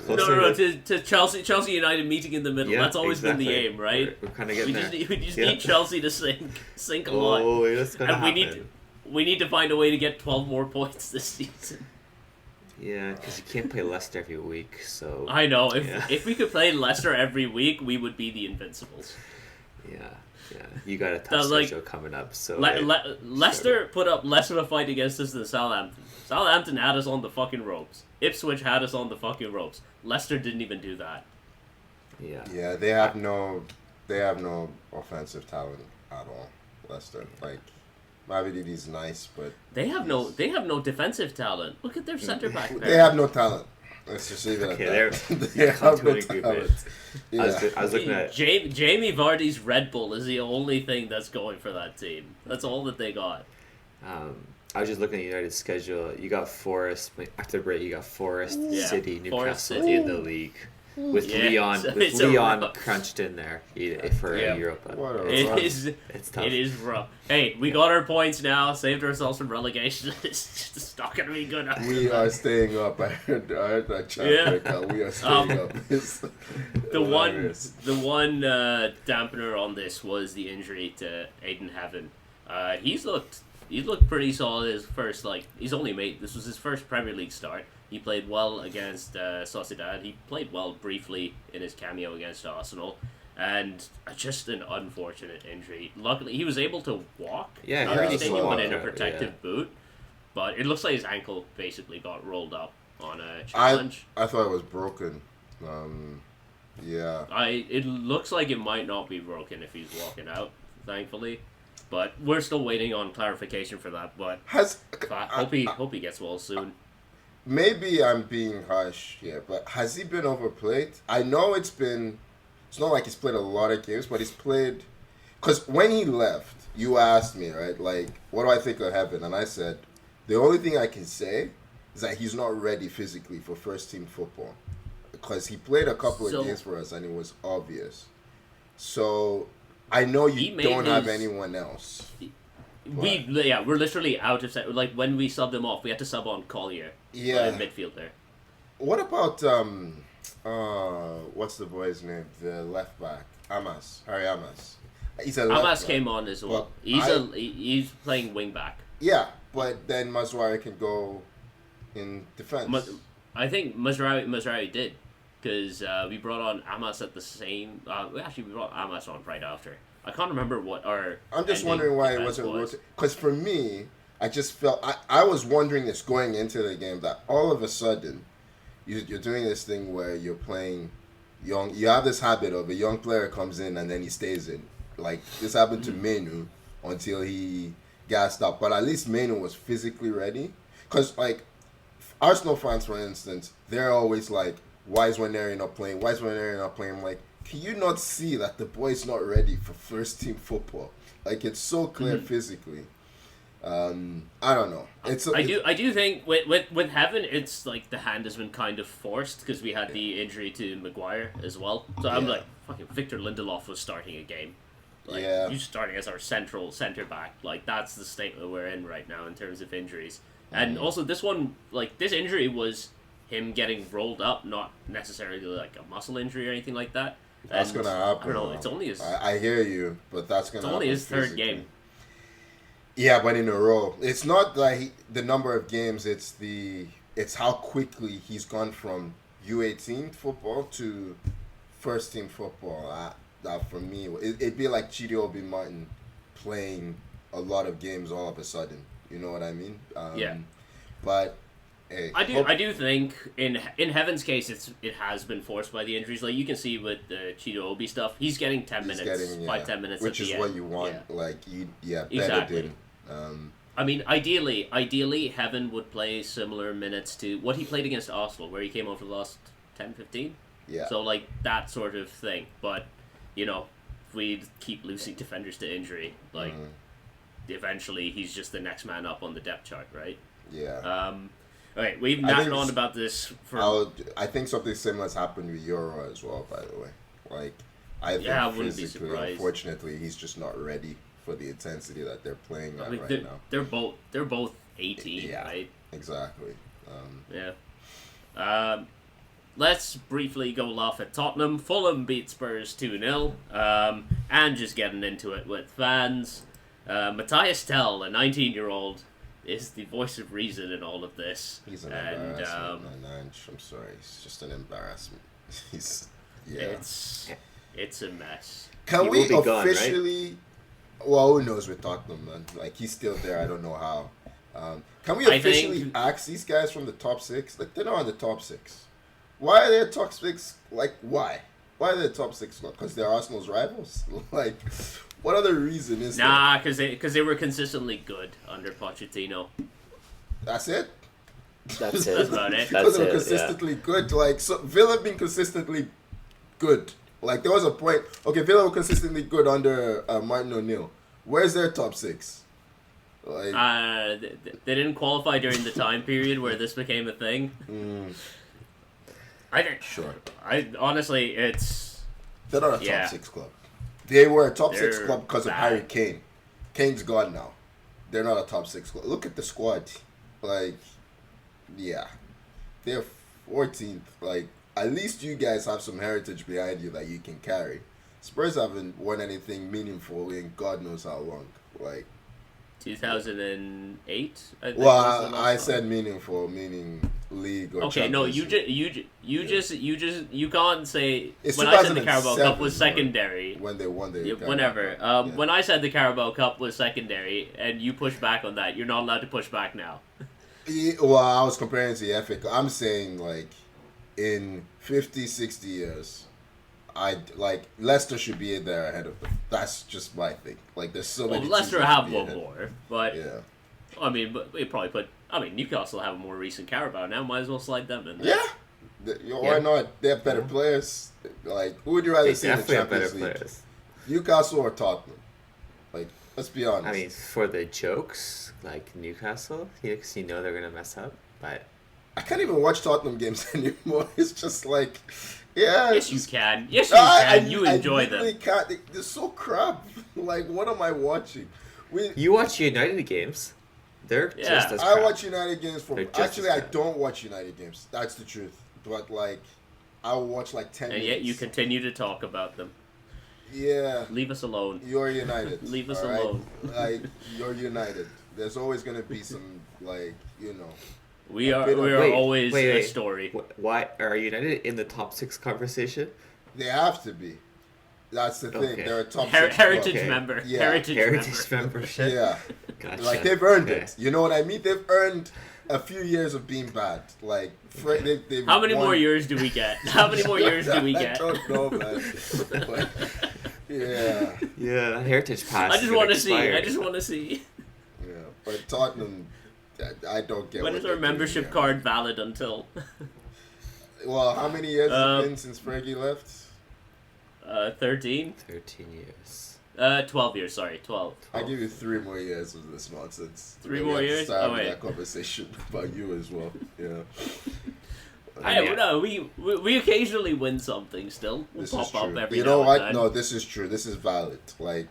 Closer No, to Chelsea United meeting in the middle. Yeah, That's always been the exactly. aim, right? We're kind of We getting just, there. we just Yeah. need Chelsea to sink a lot. Oh, wait, that's gonna And happen. we need to find a way to get 12 more points this season. Yeah, because you can't play Leicester every week, so I know. Yeah. If we could play Leicester every week, we would be the Invincibles. Yeah. You got a tough That's like- schedule coming up. So Leicester put up less of a fight against us than Southampton. Southampton had us on the fucking ropes. Ipswich had us on the fucking ropes. Leicester didn't even do that. yeah. Yeah, they have no offensive talent at all. Leicester, like, Mavididi's nice, but They have no defensive talent. Look at their centre back pair. they have no talent. Let's just leave it Okay, at that. they're They have no really good. talent. Yeah. I was looking at. Jamie Vardy's Red Bull is the only thing that's going for that team. That's all that they got. I was just looking at United's schedule. You got Forest after the break. You got Forest, Yeah, City, Newcastle Forest, City. in the league with Yeah, Leon. it's With a Leon rough- crunched in there for Yeah. Europa. What a It run. is. It's tough. It is rough. Hey, we got our points now. Saved ourselves from relegation. It's just not gonna be good. We are staying up. I heard that chat Yeah. break out. We are staying up. It's The one hilarious. dampener on this was the injury to Aiden Heaven. He's looked pretty solid. His first this was his first Premier League start. He played well against Sociedad. He played well briefly in his cameo against Arsenal, and just an unfortunate injury. Luckily, he was able to walk. Yeah, Not he everything, was he able put in to a walk, protective boot, but it looks like his ankle basically got rolled up on a challenge. I thought it was broken. Yeah. It looks like it might not be broken if he's walking out, thankfully. But we're still waiting on clarification for that. But hope he gets well soon. Maybe I'm being harsh here, but has he been overplayed? I know it's not like he's played a lot of games, but he's played, because when he left, you asked me, right, like, what do I think of Heaven? And I said, the only thing I can say is that he's not ready physically for first team football, because he played a couple of games for us and it was obvious. So I know you don't have anyone else. We're literally out of set. Like when we subbed him off, we had to sub on Collier. Yeah. Midfielder. What about what's the boy's name? The left back, Harry Amas. He's a left Amas back. came on as well. Well, He's playing wing back. Yeah, but then Mazwari can go in defense. I think Mazraoui did, because we brought on Amas at the same. We brought Amas on right after. I can't remember what our. I'm just wondering why it wasn't rotated. Because for me, I just felt I was wondering this going into the game, that all of a sudden you're doing this thing where you're playing young. You have this habit of a young player comes in and then he stays in. Like this happened to Menu until he gassed up, but at least Menu was physically ready. Because like Arsenal fans, for instance, they're always like, "Why is Waneri not playing? Why is Waneri not playing?" I'm like, can you not see that the boy's not ready for first team football? Like it's so clear physically. I don't know. I do think with Heaven, it's like the hand has been kind of forced because we had the injury to Maguire as well. So I'm like, fucking Victor Lindelof was starting a game. Like, he's starting as our central centre back. Like that's the state that we're in right now in terms of injuries. And also this one, like this injury was him getting rolled up, not necessarily like a muscle injury or anything like that. That's gonna happen. I don't know. It's only his. I hear you, but that's gonna. It's only his third game. Yeah, but in a row. It's not like the number of games. It's how quickly he's gone from U18 football to first team football. That for me, it'd be like Chidi Obi Martin playing a lot of games all of a sudden. You know what I mean? Yeah. But hey, I do think in Heaven's case it has been forced by the injuries. Like you can see with the Cheeto Obi stuff, he's getting 10 minutes, 10 minutes, which at is the what end. you want. Yeah. Like Exactly. better. I mean, ideally, Heaven would play similar minutes to what he played against Arsenal, where he came over the last 10, 15. Yeah. So like that sort of thing. But you know, if we keep losing defenders to injury, like eventually he's just the next man up on the depth chart, right? Yeah. Alright, we've napped on about this for. I think something similar has happened with Euro as well. By the way, like I think I wouldn't be physically, surprised. unfortunately, he's just not ready for the intensity that they're playing at right now. They're both 18, right? Exactly. Let's briefly go laugh at Tottenham. Fulham beat Spurs 2-0. And just getting into it with fans. Matthias Tell, a 19-year-old, is the voice of reason in all of this. He's an embarrassment. I'm sorry. He's just an embarrassment. It's a mess. Can He we will be gone, right? officially? Well, who knows with Tottenham, man? Like he's still there. I don't know how. Can we I officially think- ask these guys from the top six? Like they're not in the top six. Why are they top six? Like why? Why are they top six? Because they're Arsenal's rivals. Like, what other reason is there? Nah, because they were consistently good under Pochettino. That's it. That's That's it. about it. Because That's they were it. Yeah. consistently good. Like so, Villa have been consistently good. Like there was a point. Okay, Villa were consistently good under Martin O'Neill. Where's their top six? Like, They didn't qualify during the time period where this became a thing. I think. sure. I honestly, it's They're not a Yeah. top six club. They were a top six They're club because of bad. Harry Kane. Kane's gone now. They're not a top six club. Look at the squad. Like, yeah. They're 14th. Like, at least you guys have some heritage behind you that you can carry. Spurs haven't won anything meaningful in God knows how long. Like, 2008. I think well, was the last I time. said meaningful, meaning league or Okay, no, Champions League. you can't say It's when I said the Carabao 2007 Cup was secondary. when they won the Yeah, Carabao whenever. Cup. Yeah. When I said the Carabao Cup was secondary, and you push back on that, you're not allowed to push back now. Yeah, well, I was comparing to the FA Cup. I'm saying, like, in 50, 60 years, Leicester should be in there ahead of them. That's just my thing. Like, there's so Well, many Leicester teams that have should be one ahead. more, but Yeah. I mean, but we probably put. I mean, Newcastle have a more recent Carabao now. Might as well slide them in there. Yeah. Why not? They have better players. Like, who would you rather They see in the definitely have better Champions League? players. Newcastle or Tottenham? Like, let's be honest. I mean, for the jokes, like Newcastle, because you know they're gonna mess up. But I can't even watch Tottenham games anymore. It's just like, yeah. Yes, you it's- can. Yes, you I can. You enjoy them. literally can't. They're so crap. Like, what am I watching? you watch United games, they're Yeah. just as I crap. watch United games for. They're just Actually, as I bad. don't watch United games. That's the truth. But like, I'll watch like 10 And minutes. yet you continue to talk about them. Yeah, Leave us alone. you're United. Leave us alright? alone. Like, you're United. There's always gonna be some like, you know. We A are bit of- we are Wait, always wait, a wait. story. Why are United in the top 6 conversation? They have to be. That's the thing. Okay. They're a top Her- six club. heritage Okay. member. Yeah. Heritage, Heritage member. membership. Yeah, Gotcha. like they've earned Okay. it. You know what I mean? They've earned a few years of being bad. Like, they've How many won- more years do we get? How many more years do we I get? don't know, man. But, yeah, Yeah, that heritage pass. I is just gonna want to see. expire. I just want to see. yeah. But Tottenham, I don't get. When what is they're our doing membership here. card valid until? Well, how many years has it Um, been since Fergie left? 13? 13 years. 12 years. Sorry, 12. I give you 3 more years of this nonsense. Three We more have to years? start Oh, having wait. that conversation about you as well. Yeah. I no, we occasionally win something. Still, we'll This pop is up true. every You now know and what? then. No, this is true. This is valid. Like,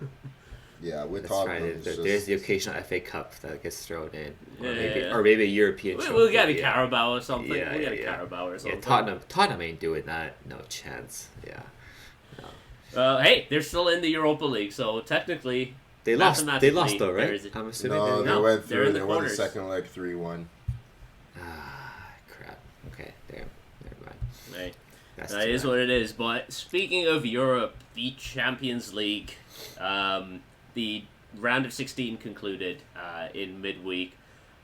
yeah, we're That's talking. right. There's the occasional FA Cup that gets thrown in, Yeah. or maybe a European. We'll get a trophy, yeah. Carabao or something. Yeah, we'll get a yeah, yeah. Carabao or Yeah, something. Tottenham ain't doing that. No chance. Yeah. Hey, they're still in the Europa League, so technically They lost. They mathematically, lost though, there right? is a- I'm assuming. No, they they No, went they're through. in the They won the quarters. second leg 3-1. Ah, crap. Okay, damn. Never mind. Hey, That's that too is bad. what it is. But speaking of Europe, the Champions League, the round of 16 concluded in midweek.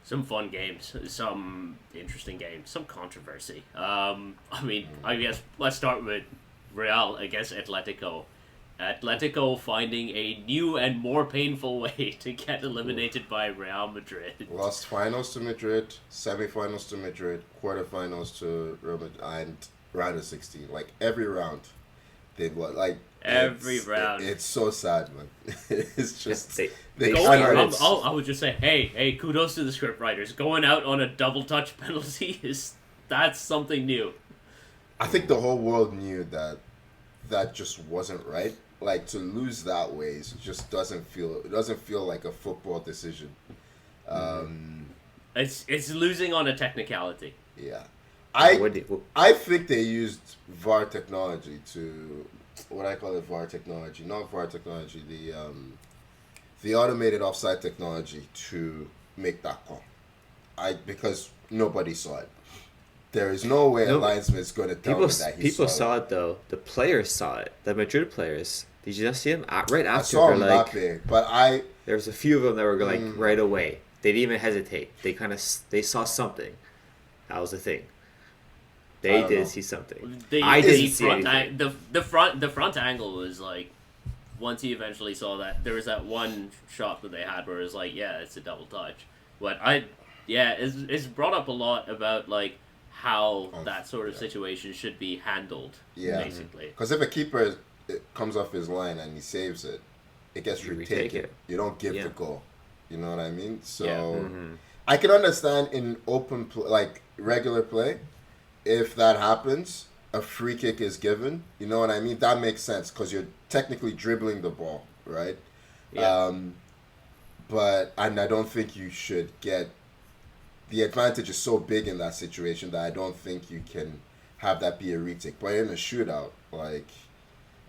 Some fun games, some interesting games, some controversy. I mean, I guess let's start with Real against Atletico. Atletico finding a new and more painful way to get eliminated by Real Madrid. Lost finals to Madrid, semi-finals to Madrid, quarterfinals to Real Madrid, and round of 16. Like every round, they've won. Like Every it's- round. It's so sad, man. It's just They- they they Going, cannot- started- I would just say, hey, kudos to the script writers. Going out on a double touch penalty that's something new. I think the whole world knew that just wasn't right. Like to lose that way just doesn't feel like a football decision. It's losing on a technicality. Yeah. What do you- I think they used VAR technology to what I call it VAR technology, not VAR technology, the automated offside technology to make that call. Because nobody saw it. there is no way a No, linesman's going to tell People me that he people saw saw it though. The players saw it. The Madrid players. Did you not see them? Right I after, saw they're like, Mbappe, but I there was a few of them that were like right away. They didn't even hesitate. They saw something. That was the thing. They don't did know. see something. The, I the didn't see front anything. the front angle was like, once he eventually saw that, there was that one shot that they had where it was like, yeah, it's a double touch. But it's brought up a lot about like how that sort of situation should be handled. Yeah. Basically. Because if a keeper comes off his line and he saves it, it gets You retaken. retake it. You don't give Yeah. the goal. You know what I mean? So Yeah. I can understand in like regular play, if that happens, a free kick is given. You know what I mean? That makes sense because you're technically dribbling the ball, right? Yeah. And I don't think you should get. The advantage is so big in that situation that I don't think you can have that be a retake. But in a shootout, like,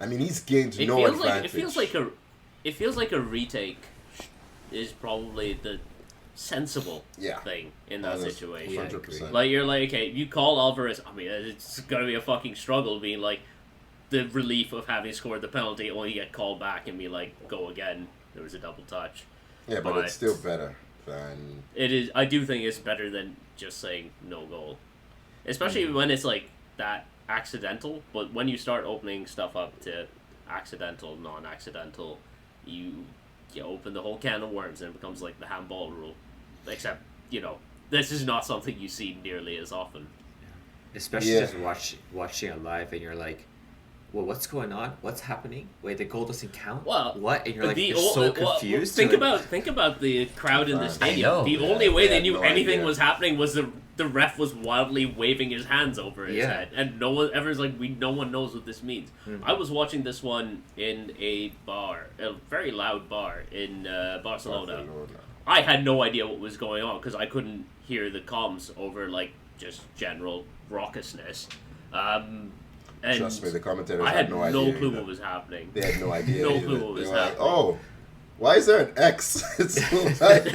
I mean, he's gained It no feels advantage. like it feels like a retake is probably the sensible Yeah. thing in that Honest- situation. Yeah. 100%. Like you're like, okay, you call Alvarez. I mean, it's gonna be a fucking struggle being like the relief of having scored the penalty, only get called back and be like, go again. There was a double touch. Yeah, but it's still better than. It is. I do think it's better than just saying no goal, especially when it's like that accidental. But when you start opening stuff up to accidental, non-accidental, you open the whole can of worms and it becomes like the handball rule. Except, this is not something you see nearly as often. Especially Yeah. just watching it live, and you're like, well, what's going on? What's happening? Wait, the goal doesn't count? Well, What? And you're like, the you're ol- so well, confused. think You're like, about the crowd in the I stadium. know. The Yeah, only way they they had knew no anything idea. was happening was the ref was wildly waving his hands over his Yeah. head, and everyone's like, no one knows what this means. Mhm. I was watching this one in a bar, a very loud bar in Barcelona. I had no idea what was going on because I couldn't hear the comms over like just general raucousness. And Trust me, the commentators I had no no idea. clue either. what was happening. They had no idea. No either. clue what was They were like, happening. oh, why is there an X? It's like.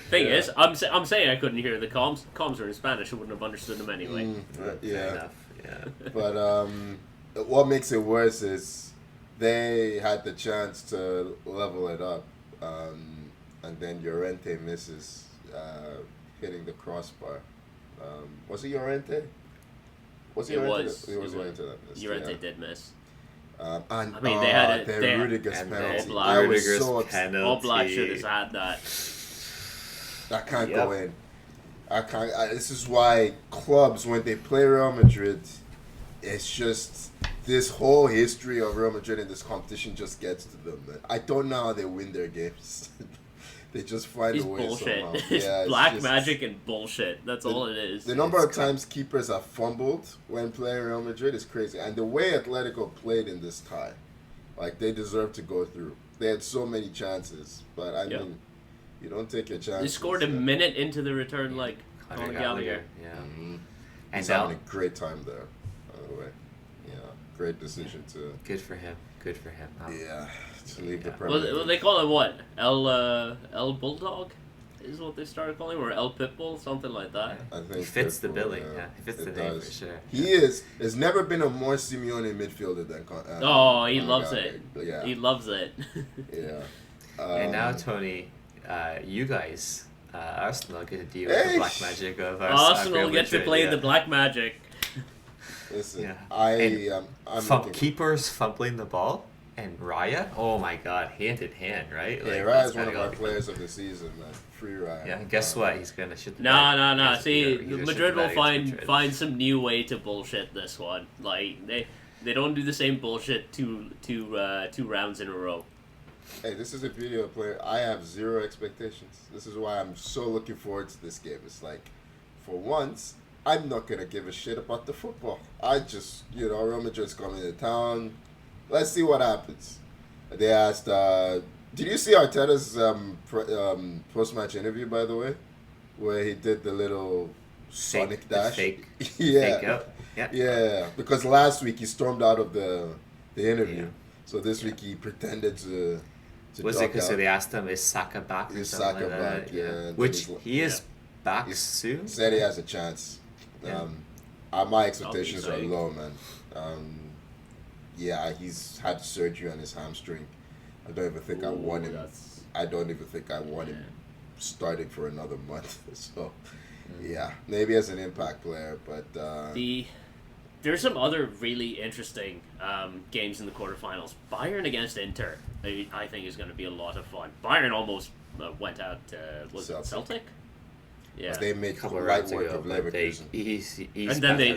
Thing Yeah. is, I'm saying I couldn't hear the comms. Comms are in Spanish. I wouldn't have understood them anyway. fair Yeah. enough. Yeah. But what makes it worse is they had the chance to level it up, and then Llorente misses hitting the crossbar. Was it Llorente? Was It Llorente was. that- It was Llorente that missed. Llorente yeah. did miss. And, I mean, they had a- their they had- Rudiger's and penalty. Oblak. I was Rudiger's so upset. penalty. All Black should have had that. That can't Yep. go in. I can't. This is why clubs, when they play Real Madrid, it's just this whole history of Real Madrid in this competition just gets to them. Man. I don't know how they win their games. They just find It's a way bullshit. somehow. It's Yeah, black just- magic and bullshit. That's all it is. The number of It's times keepers have fumbled when playing Real Madrid is crazy, and the way Atletico played in this tie, like they deserve to go through. They had so many chances, but I Yeah. mean, you don't take your chances. They scored a minute into the return, like Conor Conor Gallagher. Gallagher. Yeah. Mhm. And He's now, having a great time there, by the way. Yeah, great decision to good for him. Good for him. to leave the Yeah. Premier Well, League. they call him what? El Bulldog, is what they started calling him, or El Pitbull, something like that. I think He fits the Pitbull, billing. Yeah, he fits it the name does. for sure. He is. There's never been a more Simeone midfielder than. Oh, he Conor loves Gallagher. it. Yeah, He loves it. yeah. And now, Um, Tony, you guys, Arsenal get to deal Hey! with the black magic of Arsenal Real get to Madrid, play yeah. the black magic. Listen, Yeah. I'm looking. Keepers fumbling the ball and Raya. Oh my God, hand in hand, right? Yeah, Like, Raya that's is one gotta of our go. players of the season, man. Free Raya. Yeah, and guess what? He's gonna shoot. The No, bag. no, no. He's- See, he's gonna shoot Madrid the will bag find against Madrid. find some new way to bullshit this one. Like they don't do the same bullshit two rounds in a row. Hey, this is a video player. I have zero expectations. This is why I'm so looking forward to this game. It's like, for once, I'm not gonna give a shit about the football. I just, Real Madrid's coming to town. Let's see what happens. They asked, did you see Arteta's post-match interview, by the way? Where he did the little Sonic the dash? fake, yeah. fake out. Yeah. Yeah, because last week he stormed out of the interview. Yeah. So this week he pretended to Was it duck because out. they asked him, is Saka back or Is something Saka like that? back? Yeah, and Which then he's he is back He soon. said he has a chance. Yeah. My expectations are exciting. low, man. Yeah, he's had surgery on his hamstring. I don't even think I want him. That's, I don't even think I want him starting for another month. So, yeah, maybe as an impact player, but there's some other really interesting games in the quarterfinals. Bayern against Inter, I think is going to be a lot of fun. Bayern almost went out. Was it Celtic? Yeah. they make Couple of light rounds work ago, of but they Leverkusen.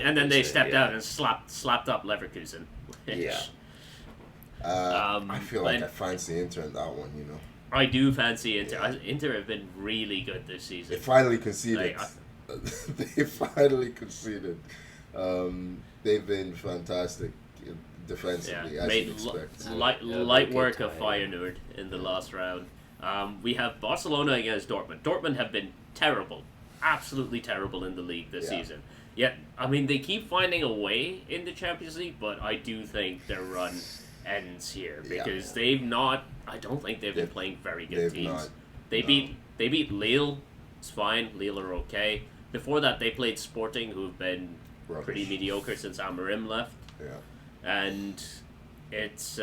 And then they stepped out and slapped up Leverkusen. Which, Yeah. I feel like and- I fancy Inter in that one. You know, I do fancy Inter. Yeah. Inter have been really good this they season. finally conceded. Like, They finally conceded. They've been fantastic defensively, as made you'd expect. light good work of tie, Feyenoord in the last round. We have Barcelona against Dortmund. Dortmund have been terrible, absolutely terrible in the league this Yeah. season. Yet, I mean, they keep finding a way in the Champions League, but I do think their run ends here because they've not. I don't think they've been playing very good they've teams. not, They no. beat Lille. It's fine. Lille are okay. Before that, they played Sporting, who've been Rubbish. pretty mediocre since Amorim left, Yeah. and it's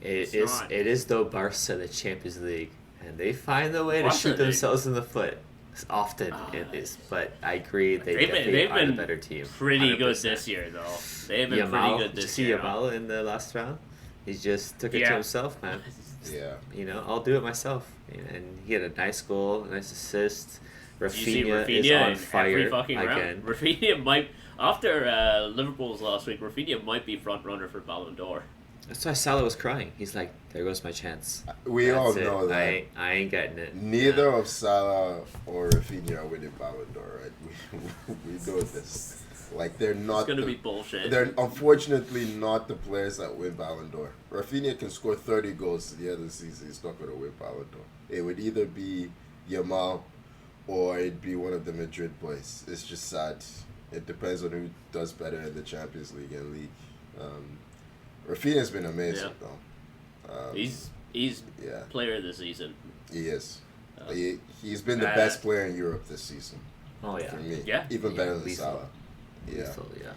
It is though Barca the Champions League, and they find a way to Barca, shoot they- themselves in the foot. Often it is, but I agree They've definitely are been a better team. pretty good 100%. this year, though. They've been Yamal, pretty good did you this see year. Yamal in the last round? He just took it to Yeah. himself, man. Yeah. You know, I'll do it myself. And he had a nice goal, a nice assist. Did you see Rafinha is Rafinha on in fire every fucking again. round? Rafinha might, after Liverpool's last week, Rafinha might be front runner for Ballon d'Or. That's why Salah was crying. He's like, "There goes my chance." We all That's it. know that. I ain't getting it. Neither of Salah or Rafinha are winning Ballon d'Or, right? We know this. Like, they're not. It's gonna the- be bullshit. They're unfortunately not the players that win Ballon d'Or. Rafinha can score 30 goals at the end of the season. He's not going to win Ballon d'Or. It would either be Yamal or it'd be one of the Madrid boys. It's just sad. It depends on who does better in the Champions League and league. Rafinha's been amazing, though. He's Yeah, player of the season. he is. Uh, He's been the best player in Europe this season. Oh yeah. For me. Yeah. Even Yeah, better than lethal. Salah. Yeah. So, yeah.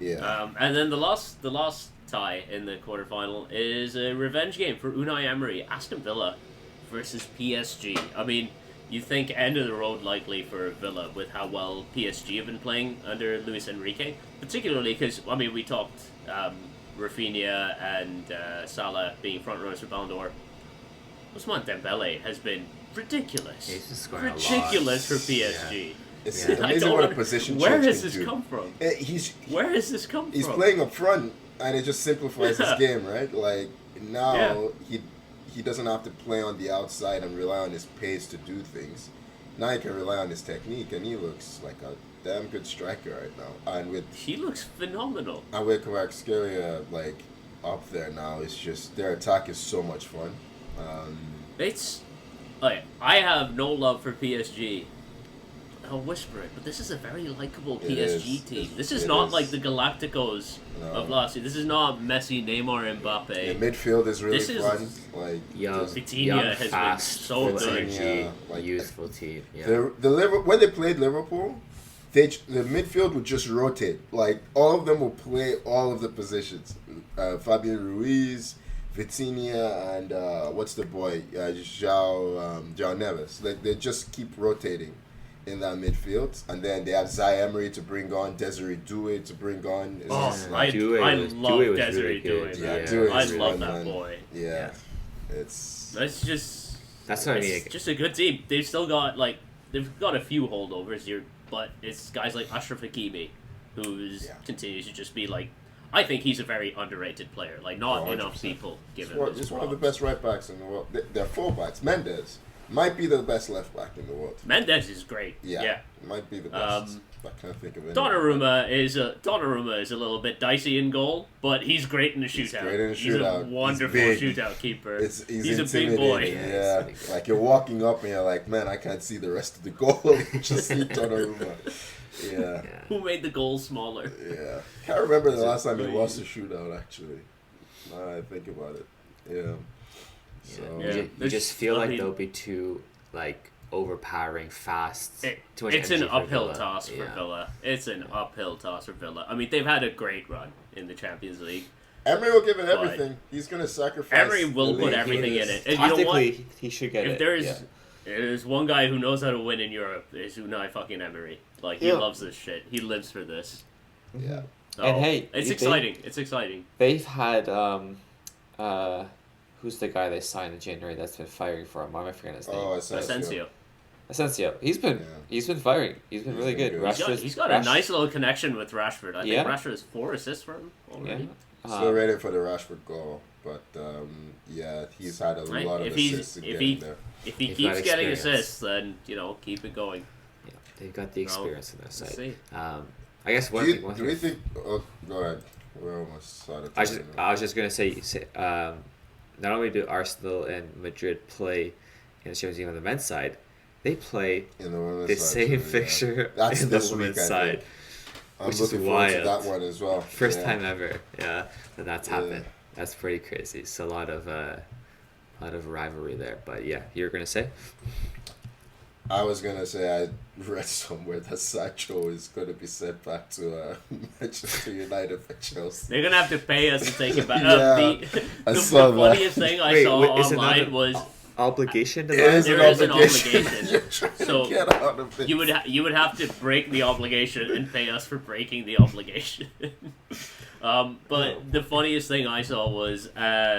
Yeah. And then the last tie in the quarterfinal is a revenge game for Unai Emery, Aston Villa versus PSG. I mean, you think end of the road likely for Villa with how well PSG have been playing under Luis Enrique, particularly because I mean we talked Rafinha and Salah being front runners for Ballon d'Or. Ousmane Dembele has been ridiculous, He's just scoring a lot. ridiculous for PSG. It's Yeah. I amazing don't what a under- position Where change has can this do. come from? Where has this come he's from? playing up front, and it just simplifies his game, right? Like now he doesn't have to play on the outside and rely on his pace to do things. Now he can rely on his technique, and he looks like a damn good striker right now. And with He looks phenomenal. Kvaratskhelia like up there now, it's just their attack is so much fun. It's like I have no love for PSG. I'll whisper it, but this is a very likable It PSG is. team. It- This is it not is. like the Galacticos No. of last year. This is not Messi, Neymar, Mbappe. The midfield is really This is- fun. Like Young, just- Vitinha young, has been fast, so full good. energy, Yeah, like- youthful team. Yeah. when they played Liverpool, the midfield would just rotate. Like all of them will play all of the positions. Fabian Ruiz, Vitinha, and what's the boy? João Neves. Like they just keep rotating in that midfield, and then they have Zay Emery to bring on, Desiree Doué to bring on. It's Oh, just I like, love Doué was Desiree really good. Doué. Yeah, man. Doué I is love fun, that man. boy. yeah, it's That's just That's what I mean. it's just a good team. They've still got they've got a few holdovers here, but it's guys like Ashraf Hakimi, who's Yeah. continues to just be I think he's a very underrated player. Like not 100%. enough people give him. He's his one of the props. best right backs in the world. They're full backs. Mendes might be the best left back in the world. Mendes is great. Yeah. Might be the best. I can't think of it. Donnarumma is a little bit dicey in goal, but he's great in the He's shootout. great in the He's shootout. a He's wonderful big. shootout keeper. He's He's a big boy. intimidating, Yeah, Yeah, like you're walking up and you're like, man, I can't see the rest of the goal. You just see Donnarumma. Yeah, Yeah. Who made the goal smaller? yeah. Can't remember the last time he lost a shootout. Actually, now I think about it. Yeah. So Yeah. You There's- just feel I like mean- they'll be too like overpowering, fast. Too much It's an energy for uphill Villa. toss for Yeah. Villa. It's an uphill toss for Villa. I mean, they've had a great run in the Champions League. Emery will give it But- everything. He's gonna sacrifice. Emery will the put league. everything He in is. it. And you know what? Tactically, he should get If it. there's one guy who knows how to win in Europe, it's Unai fucking Emery. Like, he Yeah. loves this shit. He lives for this. Yeah. And hey, it's they- exciting. It's exciting. They've had who's the guy they signed in January that's been firing for him? Why am I forgetting his name? Oh, Asensio. Asensio. He's been firing. He's been really good. He's got a nice little connection with Rashford. I think Yeah. Rashford has 4 assists for him already. Yeah. Still ready for the Rashford goal, but yeah, he's had a lot of assists again there. If he He's keeps got getting experience. assists, then keep it going. Yeah, they've got the experience on their Let's side. see. I guess one Do thing. we think? Oh, go ahead. We're almost out of I time. was just gonna say, not only do Arsenal and Madrid play in the Champions League on the men's side, they play in the women's the side same too, fixture That's in the this week, women's I side. think. I'm which is looking forward to wild. that one as well. First Yeah. time ever, yeah, that's Yeah. happened. That's pretty crazy. It's a lot of rivalry there. But yeah, you're gonna say? I was gonna say I read somewhere that Sancho is gonna be sent back to Manchester United for Chelsea. They're gonna have to pay us to take it back. Yeah, I the saw that. funniest thing I saw isn't that online an was obligation to It that? is There an is an obligation. obligation. You're trying So, to get out of it. you would have to break the obligation and pay us for breaking the obligation. But the funniest thing I saw was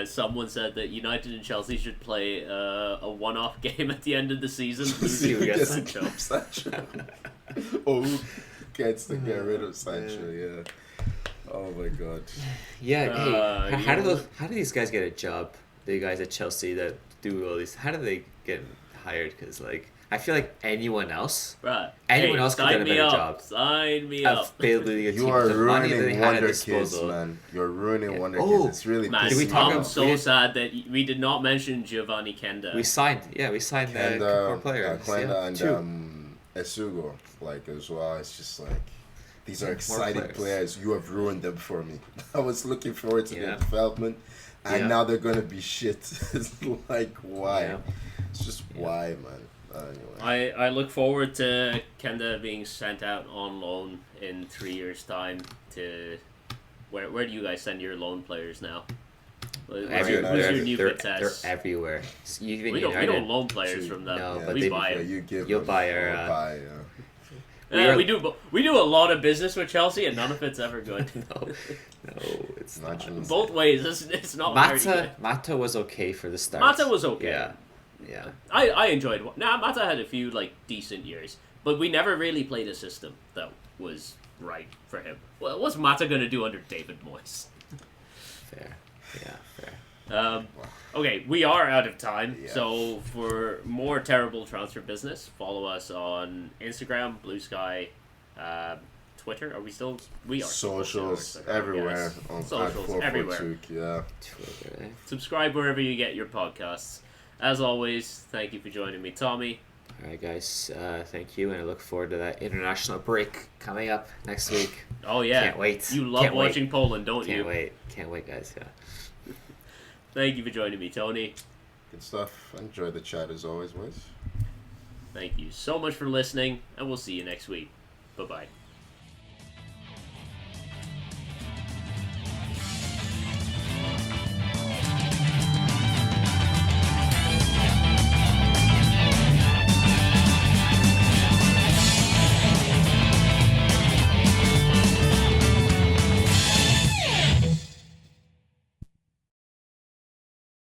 someone said that United and Chelsea should play a one-off game at the end of the season. See who Who gets gets to Sancho. keep Sancho? Or who gets to get rid of Sancho? Yeah. Oh my god. Yeah. Hey, how you- how do these guys get a job? The guys at Chelsea that do all these. How do they get hired? Because I feel like anyone else Right. Anyone else could sign get a me better up. job. Sign me up. availability of You team, are the money that they ruining had at Wonder Kids, disposal. man. You're ruining Yeah. Wonder Oh, Kids. It's really Man, Did we pissing talk me I'm about- off. so sad that we did not mention Giovanni Kenda. We signed more players. Klenda and two. Esugo, as well. It's just these are exciting players. players. You have ruined them for me. I was looking forward to their Yeah. development, and Yeah. now they're gonna be shit. It's why? Yeah. It's just why, man. Anyway. I look forward to Kenda being sent out on loan in 3 years' time to where do you guys send your loan players now? Who's your new they're Vitesse? everywhere. Even We United. don't loan players from them. No, Yeah, but we they- buy Yeah, them. you give You'll them- buy our, you'll buy, We do a lot of business with Chelsea, and none of it's ever good. no, it's Not not. just- Both ways, it's not very good. Mata was okay for the start. Mata was okay. Yeah. I enjoyed. Mata had a few decent years, but we never really played a system that was right for him. Well, what's Mata gonna do under David Moyes? Fair. Yeah, fair. Okay, we are out of time. Yeah. So for more terrible transfer business, follow us on Instagram, Blue Sky, Twitter. Are we still? We are. Socials Instagram, everywhere yes. on Socials @442, everywhere. Yeah. Twitter, eh? Subscribe wherever you get your podcasts. As always, thank you for joining me, Tommy. All right, guys. Thank you, and I look forward to that international break coming up next week. Oh yeah, Can't wait. You love Can't wait. watching Poland, don't you? Can't wait, guys. Yeah. Thank you for joining me, Tony. Good stuff. Enjoy the chat as always, boys. Thank you so much for listening, and we'll see you next week. Bye bye.